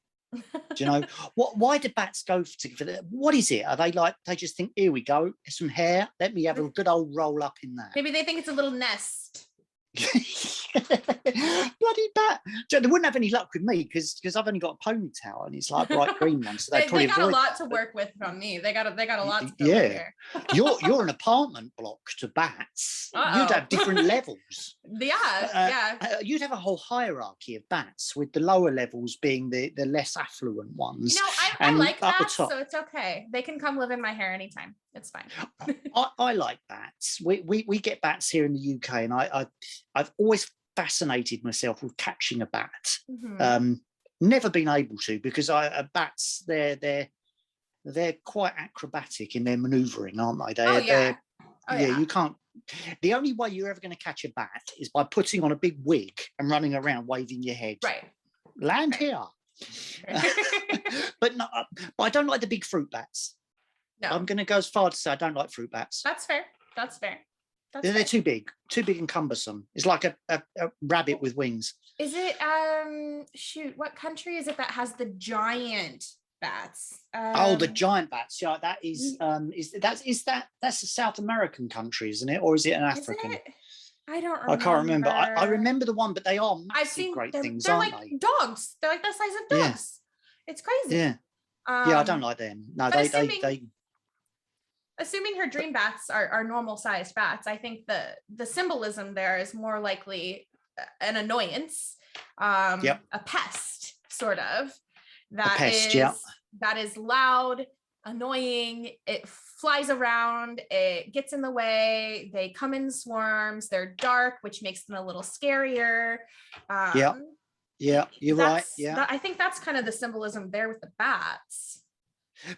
Do you know why do bats go for that? What is it? Are they like, they just think, here we go, some hair, let me have a good old roll up in that? Maybe they think it's a little nest. Bloody bat. They wouldn't have any luck with me because I've only got a ponytail and it's like bright green one, so they got a lot to work with from me. They got a lot to fill in here. you're an apartment block to bats. You'd have different levels. You'd have a whole hierarchy of bats, with the lower levels being the less affluent ones. I like bats, so it's okay. They can come live in my hair anytime. It's fine. I like bats. We get bats here in the UK, and I've always fascinated myself with catching a bat. Never been able to, because bats, they're quite acrobatic in their manoeuvring, aren't they? You can't. The only way you're ever going to catch a bat is by putting on a big wig and running around waving your head. Right. Land here. But I don't like the big fruit bats. No. I'm going to go as far to say I don't like fruit bats. That's fair. They're too big and cumbersome. It's like a rabbit with wings. Is it what country is it that has the giant bats? The giant bats. Yeah, that is that's a South American country, isn't it? Or is it an African? I don't remember. I can't remember. I remember the one, but they are massive, great things, they're aren't like they? Dogs. They're like the size of dogs. Yeah. It's crazy. Yeah. I don't like them. No, they assuming her dream bats are normal sized bats, I think the symbolism there is more likely an annoyance, a pest, sort of, that is loud, annoying. It flies around, it gets in the way, they come in swarms, they're dark, which makes them a little scarier. You're right. I think that's kind of the symbolism there with the bats.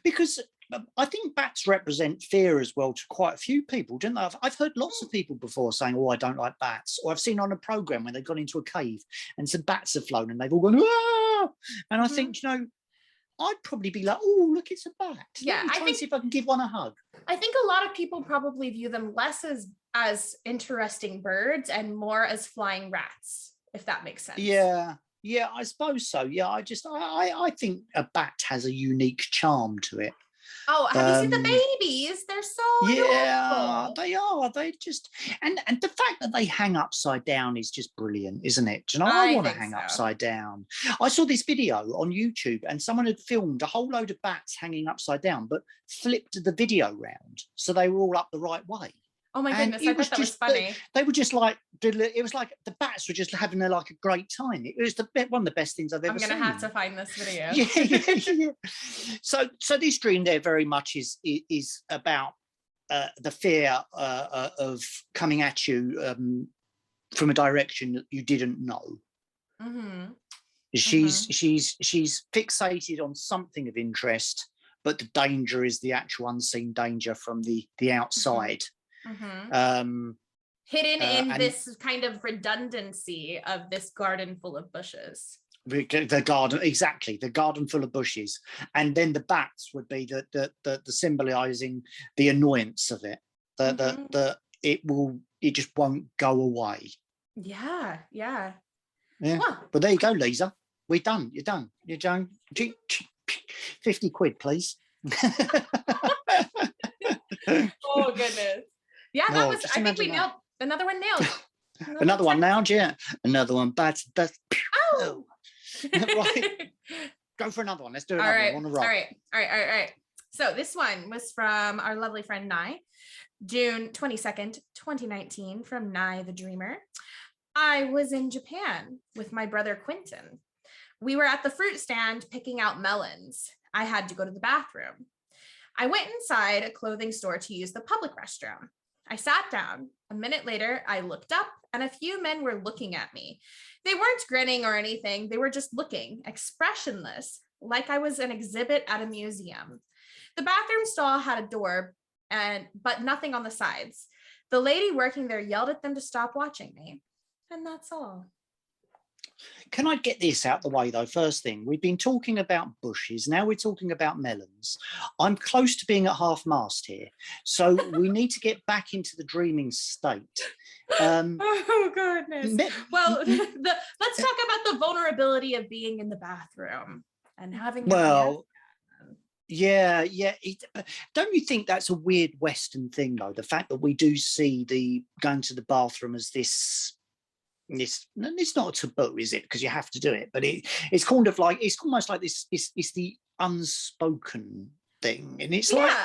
Because I think bats represent fear as well to quite a few people, didn't they? I've heard lots of people before saying, "Oh, I don't like bats," or I've seen on a program when they've gone into a cave and some bats have flown and they've all gone, "Ah!" And I think, I'd probably be like, "Oh, look, it's a bat. Yeah, I think, see if I can give one a hug." I think a lot of people probably view them less as interesting birds and more as flying rats, if that makes sense. Yeah, I suppose so. Yeah, I think a bat has a unique charm to it. Oh, have you seen the babies? They're so adorable. They are. They just and the fact that they hang upside down is just brilliant, isn't it? Do you know, I want to hang upside down. I saw this video on YouTube and someone had filmed a whole load of bats hanging upside down, but flipped the video round so they were all up the right way. Oh my goodness, I thought that was funny. They were just like, it was like the bats were just having a great time. It was one of the best things I've ever seen. I'm going to have to find this video. Yeah. So this dream there very much is about the fear of coming at you from a direction that you didn't know. Mm-hmm. She's fixated on something of interest, but the danger is the actual unseen danger from the outside. Mm-hmm. Hidden in this kind of redundancy of this garden full of bushes. The garden, exactly, the garden full of bushes, and then the bats would be the symbolizing the annoyance of it. It just won't go away. Yeah. Huh. But there you go, Lisa. We're done. You're done. 50 quid, please. Oh goodness. Yeah, that was. I think we nailed another one. Another one nailed. Yeah, another one. That's. Oh. Right. Go for another one. Let's do another one on a roll. All right. So this one was from our lovely friend Nye, June 22nd, 2019, from Nye the Dreamer. I was in Japan with my brother Quentin. We were at the fruit stand picking out melons. I had to go to the bathroom. I went inside a clothing store to use the public restroom. I sat down. A minute later, I looked up and a few men were looking at me. They weren't grinning or anything. They were just looking, expressionless, like I was an exhibit at a museum. The bathroom stall had a door, but nothing on the sides. The lady working there yelled at them to stop watching me. And that's all. Can I get this out the way, though? First thing, we've been talking about bushes. Now we're talking about melons. I'm close to being at half mast here. So we need to get back into the dreaming state. Oh, goodness. Well, let's talk about the vulnerability of being in the bathroom. and having your hands. Well, yeah. Don't you think that's a weird Western thing, though? The fact that we do see the going to the bathroom as this, it's not a taboo, is it? Because you have to do it, but it's kind of like, it's almost like this. It's the unspoken thing, and it's like.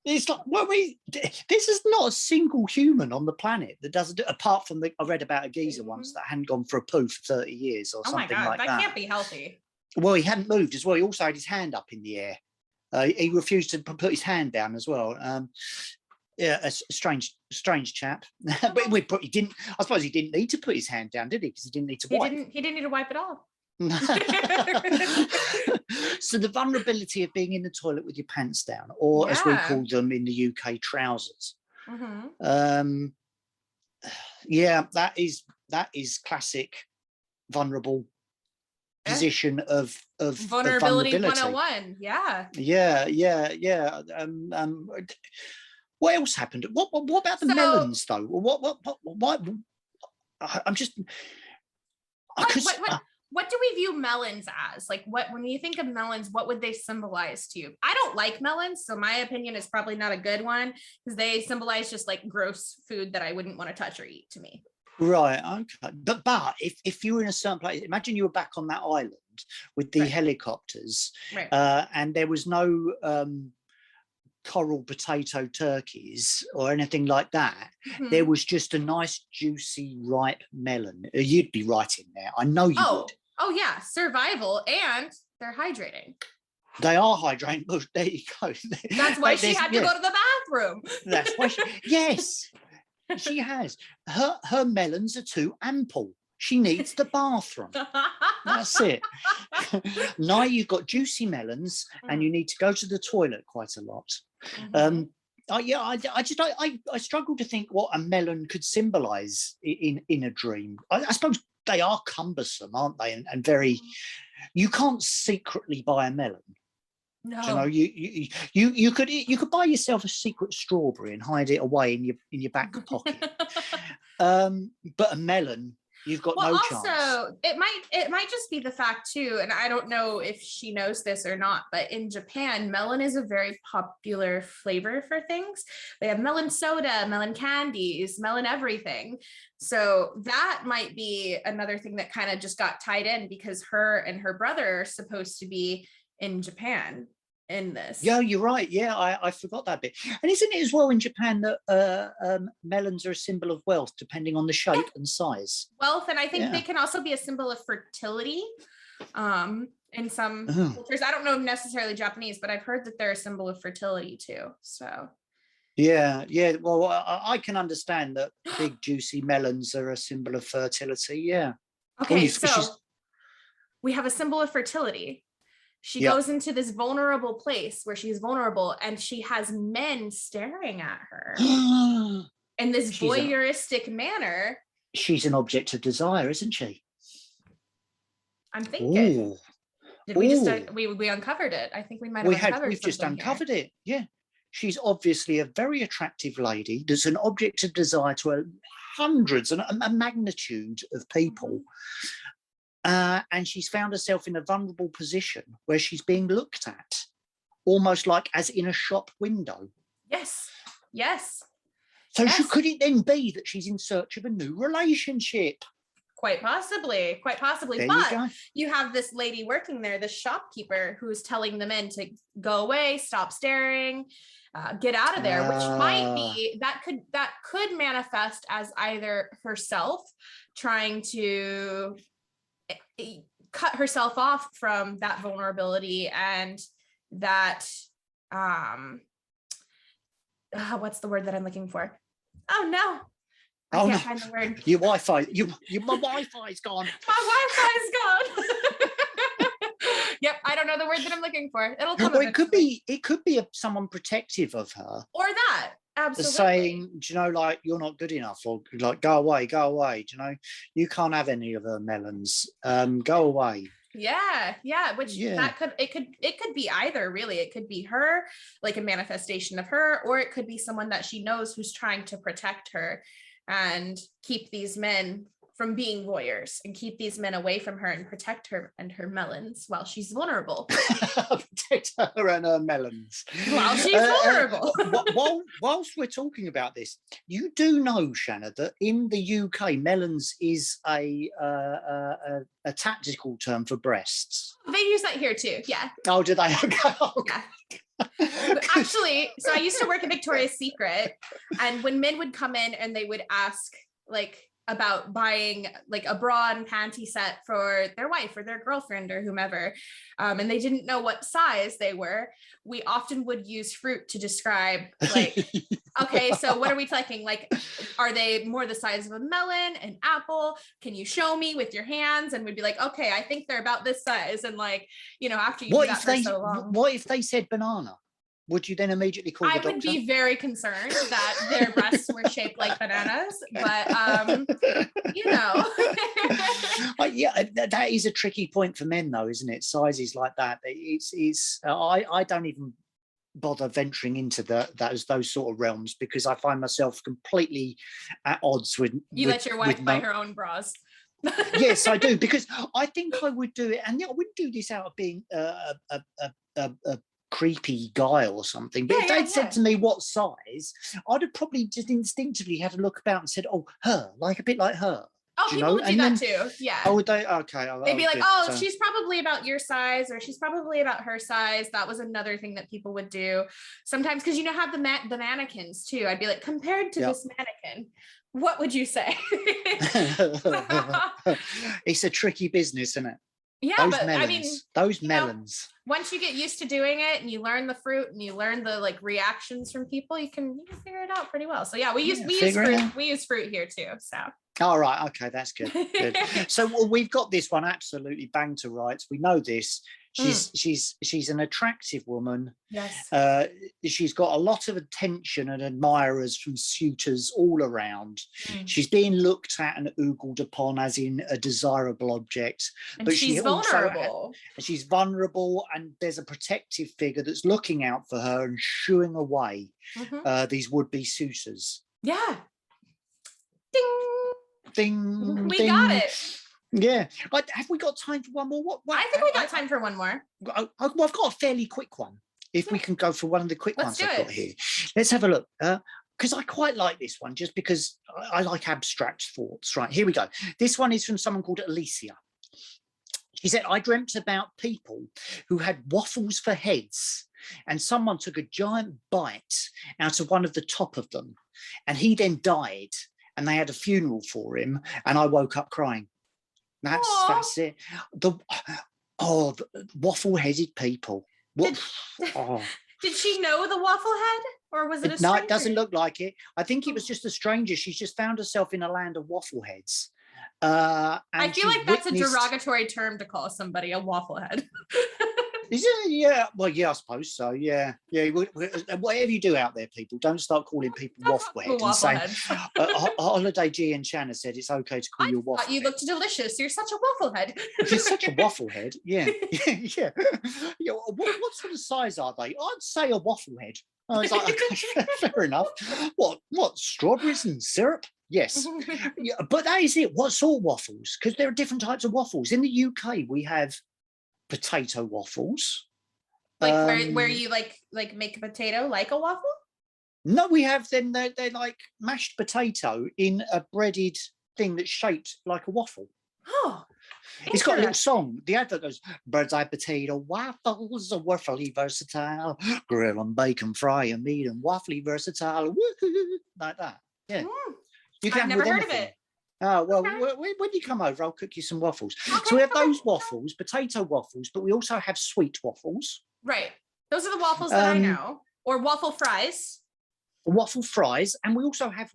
It's like, well, this is not a single human on the planet that doesn't, apart from I read about a geezer once that hadn't gone for a poo for 30 years or something like that. That can't be healthy. Well, he hadn't moved as well. He also had his hand up in the air. He refused to put his hand down as well. Yeah, a strange chap. But he didn't. I suppose he didn't need to put his hand down, did he? Because he didn't need to wipe. He didn't need to wipe at all. So the vulnerability of being in the toilet with your pants down, or as we call them in the UK, trousers. Yeah, that is classic vulnerable position of vulnerability 101. Yeah. What else happened? What about the melons though? What I'm just. What do we view melons as? Like, when you think of melons, what would they symbolize to you? I don't like melons, so my opinion is probably not a good one, because they symbolize just like gross food that I wouldn't want to touch or eat to me. Right, okay. But if you were in a certain place, imagine you were back on that island with the helicopters, and there was no coral potato turkeys or anything like that. There was just a nice juicy ripe melon. You'd be right in there. I know you would. Oh yeah, survival, and they're hydrating. They are hydrating. Oh, there you go. That's why she had to go to the bathroom. That's why yes, she has. Her melons are too ample. She needs the bathroom. That's it. Now you've got juicy melons and you need to go to the toilet quite a lot. I struggle to think what a melon could symbolize in a dream. I suppose they are cumbersome, aren't they? And very, you can't secretly buy a melon. No. You could buy yourself a secret strawberry and hide it away in your back pocket. But a melon, you've got no chance. Also, it might just be the fact too, and I don't know if she knows this or not, but in Japan, melon is a very popular flavor for things. They have melon soda, melon candies, melon everything. So that might be another thing that kind of just got tied in, because her and her brother are supposed to be in Japan in this. Yeah, you're right. Yeah, I forgot that bit. And isn't it as well in Japan that melons are a symbol of wealth, depending on the shape and size? Wealth, and I think they can also be a symbol of fertility. In some cultures, I don't know necessarily Japanese, but I've heard that they're a symbol of fertility too. So. Yeah. Well, I can understand that big juicy melons are a symbol of fertility. Yeah. Okay, so we have a symbol of fertility. She goes into this vulnerable place where she's vulnerable, and she has men staring at her in this voyeuristic manner. She's an object of desire, isn't she? I'm thinking. Ooh. Did we just we uncovered it? I think we might have we've just uncovered it. Yeah. She's obviously a very attractive lady. There's an object of desire to hundreds and a magnitude of people. And she's found herself in a vulnerable position where she's being looked at, almost like as in a shop window. Yes. So could it then be that she's in search of a new relationship? Quite possibly. But you have this lady working there, the shopkeeper, who's telling the men to go away, stop staring, get out of there, which might be that could manifest as either herself trying to cut herself off from that vulnerability and that what's the word that I'm looking for? Oh no. I can't find the word. Your Wi-Fi. My Wi-Fi's gone. My Wi-Fi's gone. Yep, I don't know the word that I'm looking for. It'll come. Well, it could be someone protective of her. Or that. Absolutely. Saying, do you know, like, you're not good enough, or like, go away. Do you know, you can't have any of her melons. Go away. Yeah. It could be either, really. It could be her, like a manifestation of her, or it could be someone that she knows who's trying to protect her and keep these men from being voyeurs and keep these men away from her and protect her and her melons while she's vulnerable. Protect her and her melons. While she's vulnerable. Whilst we're talking about this, you do know, Shanna, that in the UK, melons is a tactical term for breasts. They use that here too. Yeah. Oh, do they? Okay. Yeah. Actually, so I used to work at Victoria's Secret, and when men would come in and they would ask like about buying like a bra and panty set for their wife or their girlfriend or whomever, and they didn't know what size they were, we often would use fruit to describe, like, okay, so what are we talking? Like, are they more the size of a melon, an apple? Can you show me with your hands? And we'd be like, okay, I think they're about this size. And like, you know, after you do that for so long. What if they said banana? Would you then immediately call the doctor? I would be very concerned that their breasts were shaped like bananas, but you know. Yeah, that is a tricky point for men, though, isn't it? Sizes like that. I don't even bother venturing into those sort of realms because I find myself completely at odds with. You let your wife buy her own bras. Yes, I do, because I think I would do it, and I wouldn't do this out of being a creepy guy or something, but if they'd said to me what size, I'd have probably just instinctively had a look about and said, oh, her, like a bit like her. Oh, people would do that too. Yeah. Oh, would they? Okay. They'd be like, oh, she's probably about your size, or she's probably about her size. That was another thing that people would do sometimes, because, you know, have the mannequins too. I'd be like, compared to this mannequin, what would you say? It's a tricky business, isn't it? Yeah, those but melons, I mean, those melons. Once you get used to doing it and you learn the fruit and you learn the like reactions from people, you can figure it out pretty well. So yeah, we use fruit. We use fruit here too. So. All right. Okay, that's good. Good. So we've got this one absolutely banged to rights. We know this. She's an attractive woman. Yes. She's got a lot of attention and admirers from suitors all around. She's being looked at and oogled upon as in a desirable object. And but she's vulnerable. She's vulnerable, and there's a protective figure that's looking out for her and shooing away these would-be suitors. Yeah. Ding. Ding. We got it. Yeah. Have we got time for one more? What I think we got time for one more. Well, I've got a fairly quick one. If we can go for one of the quick ones I've got here. Let's have a look. Because I quite like this one, just because I like abstract thoughts. Right, here we go. This one is from someone called Alicia. She said, I dreamt about people who had waffles for heads, and someone took a giant bite out of one of the top of them, and he then died, and they had a funeral for him, and I woke up crying. That's it. The waffle-headed people. Did she know the waffle head, or was it a stranger? No, it doesn't look like it. I think it was just a stranger. She's just found herself in a land of waffle heads. I feel like that's a derogatory term to call somebody a waffle head. Is it? Yeah. Well, yeah, I suppose so. Yeah. Yeah. Whatever you do out there, people, don't start calling people waffle head and saying, Holiday G and Shanna said it's okay to call you a waffle head. You looked delicious. You're such a waffle head. You're such a waffle head. Yeah. Yeah. What sort of size are they? I'd say a waffle head. I was like, okay, fair enough. What? Strawberries and syrup? Yes. Yeah, but that is it. What sort of waffles? Because there are different types of waffles. In the UK, we have potato waffles. Like where you like make a potato like a waffle? No, we have them. They're like mashed potato in a breaded thing that's shaped like a waffle. Oh, it's got a little song. The advert goes, bird's eye potato waffles are waffly versatile. Grill and bacon, fry and meat and waffly versatile. Woo-hoo, like that. Yeah. You can I've never heard of it. Oh, well, when you come over, I'll cook you some waffles. Okay, so we have those waffles, potato waffles, but we also have sweet waffles. Right. Those are the waffles that I know. Or waffle fries. Waffle fries. And we also have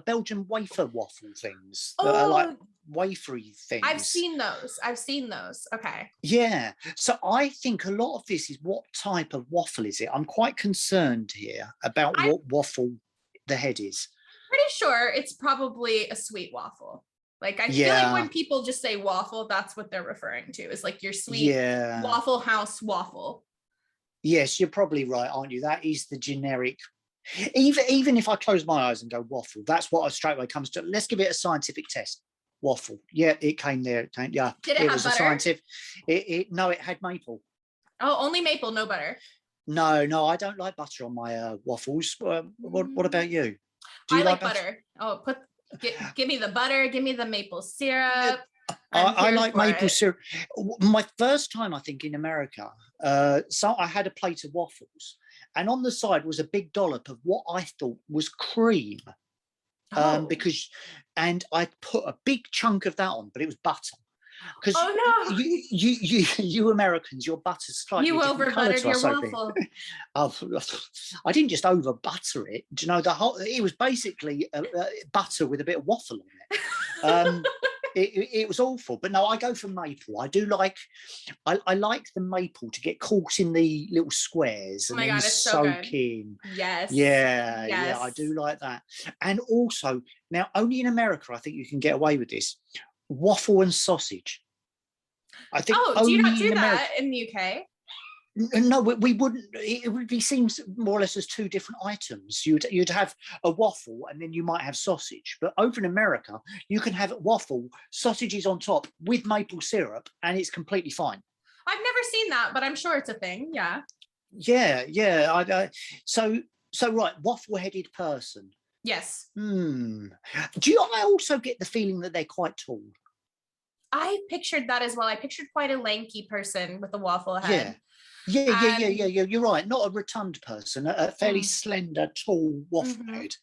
Belgian wafer waffle things. That are like wafery things. I've seen those. Okay. Yeah. So I think a lot of this is what type of waffle is it? I'm quite concerned here about what waffle the head is. Pretty sure it's probably a sweet waffle. Like I feel like when people just say waffle, that's what they're referring to, is like your sweet Waffle House waffle. Yes, you're probably right, aren't you? That is the generic. Even if I close my eyes and go waffle, that's what I straight away comes to. Let's give it a scientific test. waffle. Yeah, it came there. Yeah, Did it it have was a butter? scientific. No, it had maple. Oh, only maple, no butter. No, I don't like butter on my waffles. What about you? Do you I like butter? butter. Oh, give me the butter, give me the maple syrup. I I'm here like for maple it. syrup. My first time, I think, in America, so I had a plate of waffles, and on the side was a big dollop of what I thought was cream, Oh. and I put a big chunk of that on, but it was butter. Because Oh no, you Americans, your butter's slightly you a over different colour buttered to your us, Sophie. waffle. I didn't just over butter it. Do you know it was basically butter with a bit of waffle on it. It was awful, but no, I go for maple. I do like, I like the maple to get caught in the little squares Oh and my then God, it's so soak good. in. Yes. Yeah, I do like that. And also, now only in America, I think you can get away with this, waffle and sausage. I think Do you not only do in America. that in the UK? No, we wouldn't. It would be seems more or less as two different items. You'd have a waffle and then you might have sausage. But over in America, you can have waffle, sausages on top with maple syrup, and it's completely fine. I've never seen that, but I'm sure it's a thing. Yeah. Yeah. So right, waffle-headed person. Yes. Do I also get the feeling that they're quite tall? I pictured that as well. I pictured quite a lanky person with a waffle head. Yeah. You're right. Not a rotund person, a fairly slender, tall waffle head.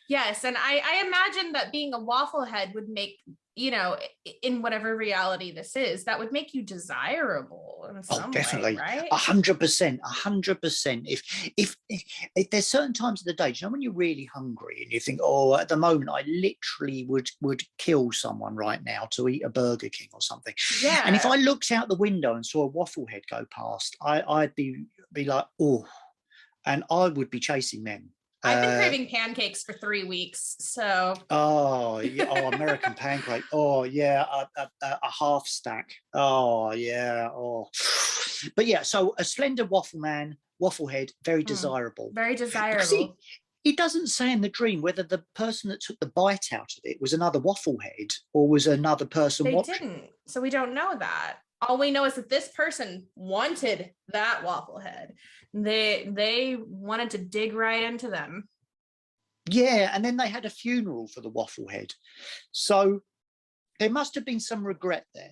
Yes, and I imagine that being a waffle head would make, in whatever reality this is, that would make you desirable in some definitely. way, right? 100%. If there's certain times of the day, do you know when you're really hungry and you think, oh, at the moment I literally would kill someone right now to eat a Burger King or something. Yeah. And if I looked out the window and saw a waffle head go past, I'd be like, oh, and I would be chasing them. I've been craving pancakes for 3 weeks, so. American pancake. Oh yeah, a half stack. Oh yeah. Oh, but yeah. So a slender waffle head, very desirable. Very desirable. It doesn't say in the dream whether the person that took the bite out of it was another waffle head or was another person watching. They didn't, so we don't know that. All we know is that this person wanted that waffle head. They wanted to dig right into them. Yeah, and then they had a funeral for the waffle head. So there must have been some regret there.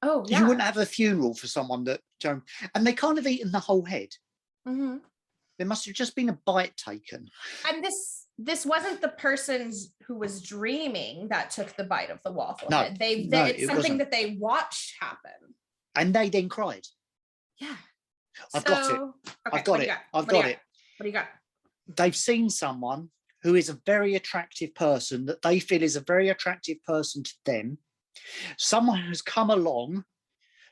Oh, yeah. You wouldn't have a funeral for someone that, and they can't have eaten the whole head. Mm-hmm. There must have just been a bite taken. And this wasn't the person who was dreaming that took the bite of the waffle head. It's something that they watched happen. And they then cried. Yeah. I've got it. Okay, I've got it. What do you got? They've seen someone who is a very attractive person that they feel is a very attractive person to them. Someone has come along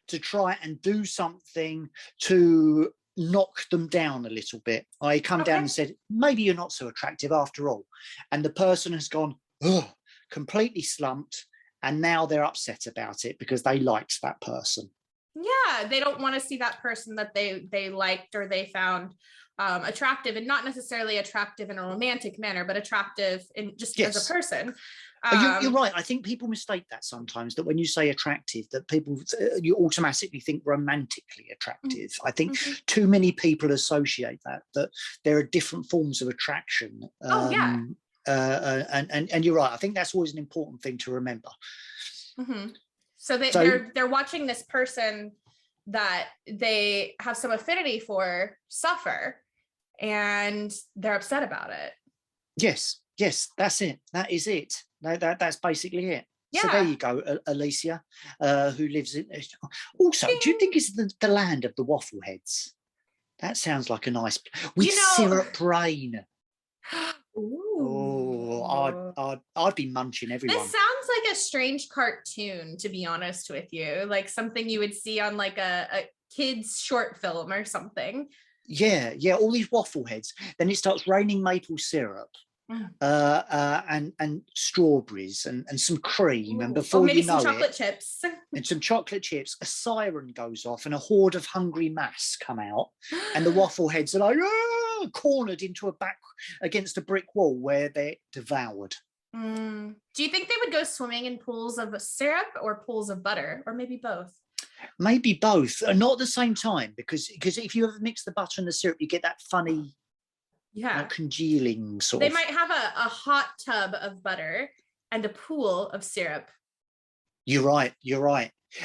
to try and do something to knock them down a little bit. I come down and said, maybe you're not so attractive after all. And the person has gone, completely slumped. And now they're upset about it because they liked that person. Yeah, they don't want to see that person that they liked or they found attractive, and not necessarily attractive in a romantic manner, but attractive in just as a person. You're right. I think people mistake that sometimes, that when you say attractive, that people, you automatically think romantically attractive. I think too many people associate that there are different forms of attraction. And you're right. I think that's always an important thing to remember. So they're watching this person that they have some affinity for suffer, and they're upset about it. Yes, that's it. That is it. That's basically it. Yeah. So there you go, Alicia, who lives in. Also, do you think it's the land of the waffle heads? That sounds like a nice with syrup rain. Ooh. I'd be munching everyone. This sounds like a strange cartoon, to be honest with you, like something you would see on like a kid's short film or something. Yeah, all these waffle heads. Then it starts raining maple syrup. And strawberries and some cream. And before maybe you know some chocolate chips. And some chocolate chips, a siren goes off and a horde of hungry mass come out. And the waffle heads are like, cornered into against a brick wall where they're devoured. Do you think they would go swimming in pools of syrup or pools of butter, or maybe both? Maybe both, not at the same time, because if you ever mix the butter and the syrup, you get that funny, congealing sort They of. might have a hot tub of butter and a pool of syrup. You're right.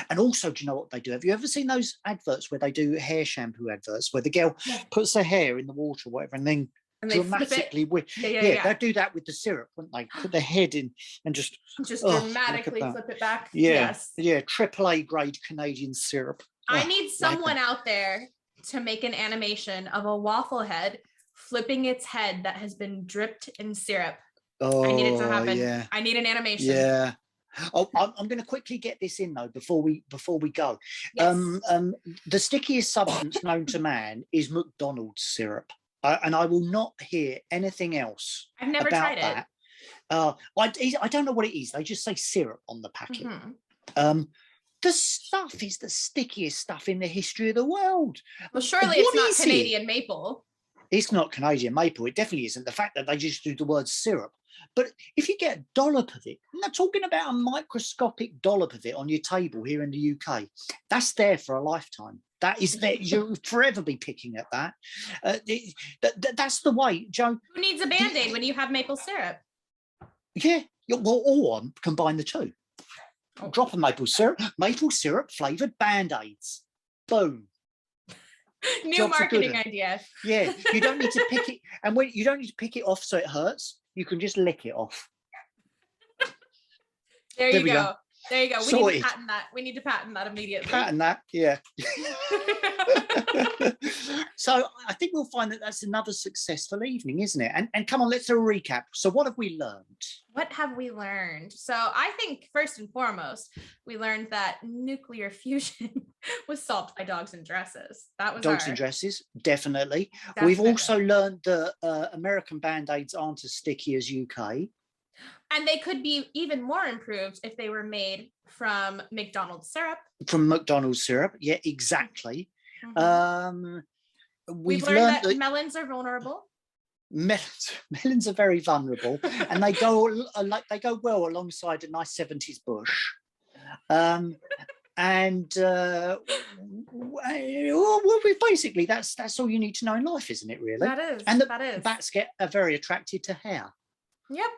And also, do you know what they do? Have you ever seen those adverts where they do hair shampoo adverts, where the girl puts her hair in the water or whatever, and then dramatically they do that with the syrup, wouldn't they? Put their head in and just dramatically flip it back. AAA grade Canadian syrup. I need someone out there to make an animation of a waffle head flipping its head that has been dripped in syrup. I need it to happen. I need an animation. I'm going to quickly get this in though before we go. Yes. The stickiest substance known to man is McDonald's syrup. And I will not hear anything else. I've never tried that. I don't know what it is. They just say syrup on the packet. The stuff is the stickiest stuff in the history of the world. Well, surely it's not Canadian maple. It's not Canadian maple. It definitely isn't. The fact that they just do the word syrup. But if you get a dollop of it, and they're talking about a microscopic dollop of it on your table here in the UK, that's there for a lifetime. That is there. You'll forever be picking at that. That's the way, Joe. Who needs a Band-Aid when you have maple syrup? Yeah, well, or combine the two. Drop of maple syrup flavoured Band-Aids. Boom. New marketing idea. Yeah, you don't need to pick it, and when you don't need to pick it off so it hurts. You can just lick it off. There you go. There you go. We need to patent that. We need to patent that immediately. Patent that, yeah. So I think we'll find that that's another successful evening, isn't it? And come on, let's do a recap. So what have we learned? What have we learned? So I think first and foremost, we learned that nuclear fusion was solved by dogs and dresses. That was dogs and dresses, definitely. We've also learned that American Band-Aids aren't as sticky as UK. And they could be even more improved if they were made from McDonald's syrup. From McDonald's syrup, yeah, exactly. We've learned that melons are vulnerable. Melons are very vulnerable, and they go well alongside a nice 70s bush. Well, basically that's all you need to know in life, isn't it? Really, that is. And bats are very attracted to hair. Yep.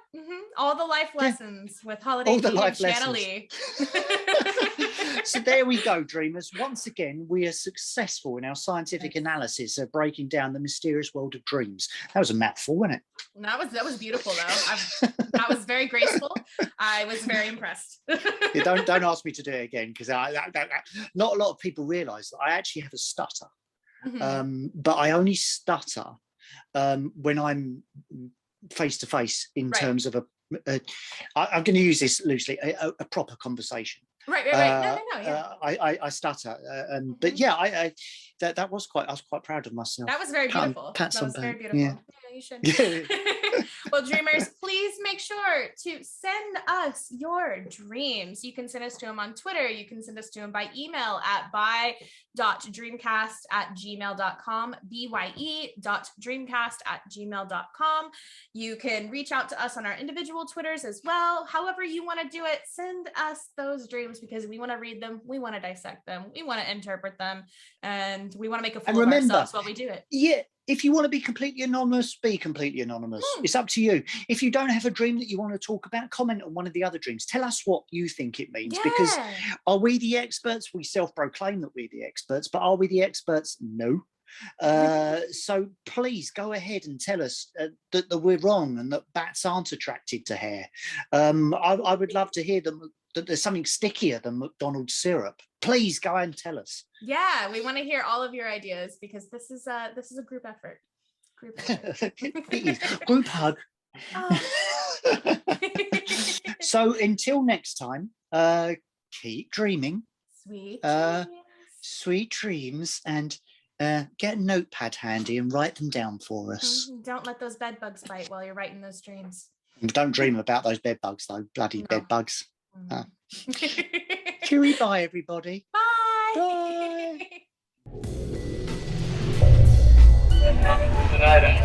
All the life lessons with Holiday all the life lessons. So there we go, dreamers. Once again, we are successful in our scientific analysis of breaking down the mysterious world of dreams. That was a mouthful, wasn't it? That was beautiful, though. That was very graceful. I was very impressed. Yeah, don't ask me to do it again, because not a lot of people realise that I actually have a stutter. But I only stutter when I'm face to face in terms of I'm going to use this loosely, a proper conversation. Right. No. I stutter, but yeah, I was quite proud of myself. That was very beautiful. That was very beautiful. Yeah, you should. Yeah. Well, dreamers, please make sure to send us your dreams. You can send us to them on Twitter. You can send us to them by email at bye.dreamcast@gmail.com, bye.dreamcast@gmail.com. You can reach out to us on our individual Twitters as well. However you want to do it, send us those dreams, because we want to read them, we want to dissect them, we want to interpret them, and we want to make a fool of ourselves while we do it. Yeah. If you want to be completely anonymous, be completely anonymous. It's up to you. If you don't have a dream that you want to talk about, comment on one of the other dreams. Tell us what you think it means. Because are we the experts? We self-proclaim that we're the experts, but are we the experts? No. So please go ahead and tell us that we're wrong and that bats aren't attracted to hair. I would love to hear them. That there's something stickier than McDonald's syrup. Please go and tell us. Yeah, we want to hear all of your ideas, because this is a group effort. Group hug. Oh. So until next time, keep dreaming. Sweet dreams, and get a notepad handy and write them down for us. Don't let those bed bugs bite while you're writing those dreams. Don't dream about those bed bugs, though. Bloody bed bugs. Cheery bye, everybody. Bye. Bye.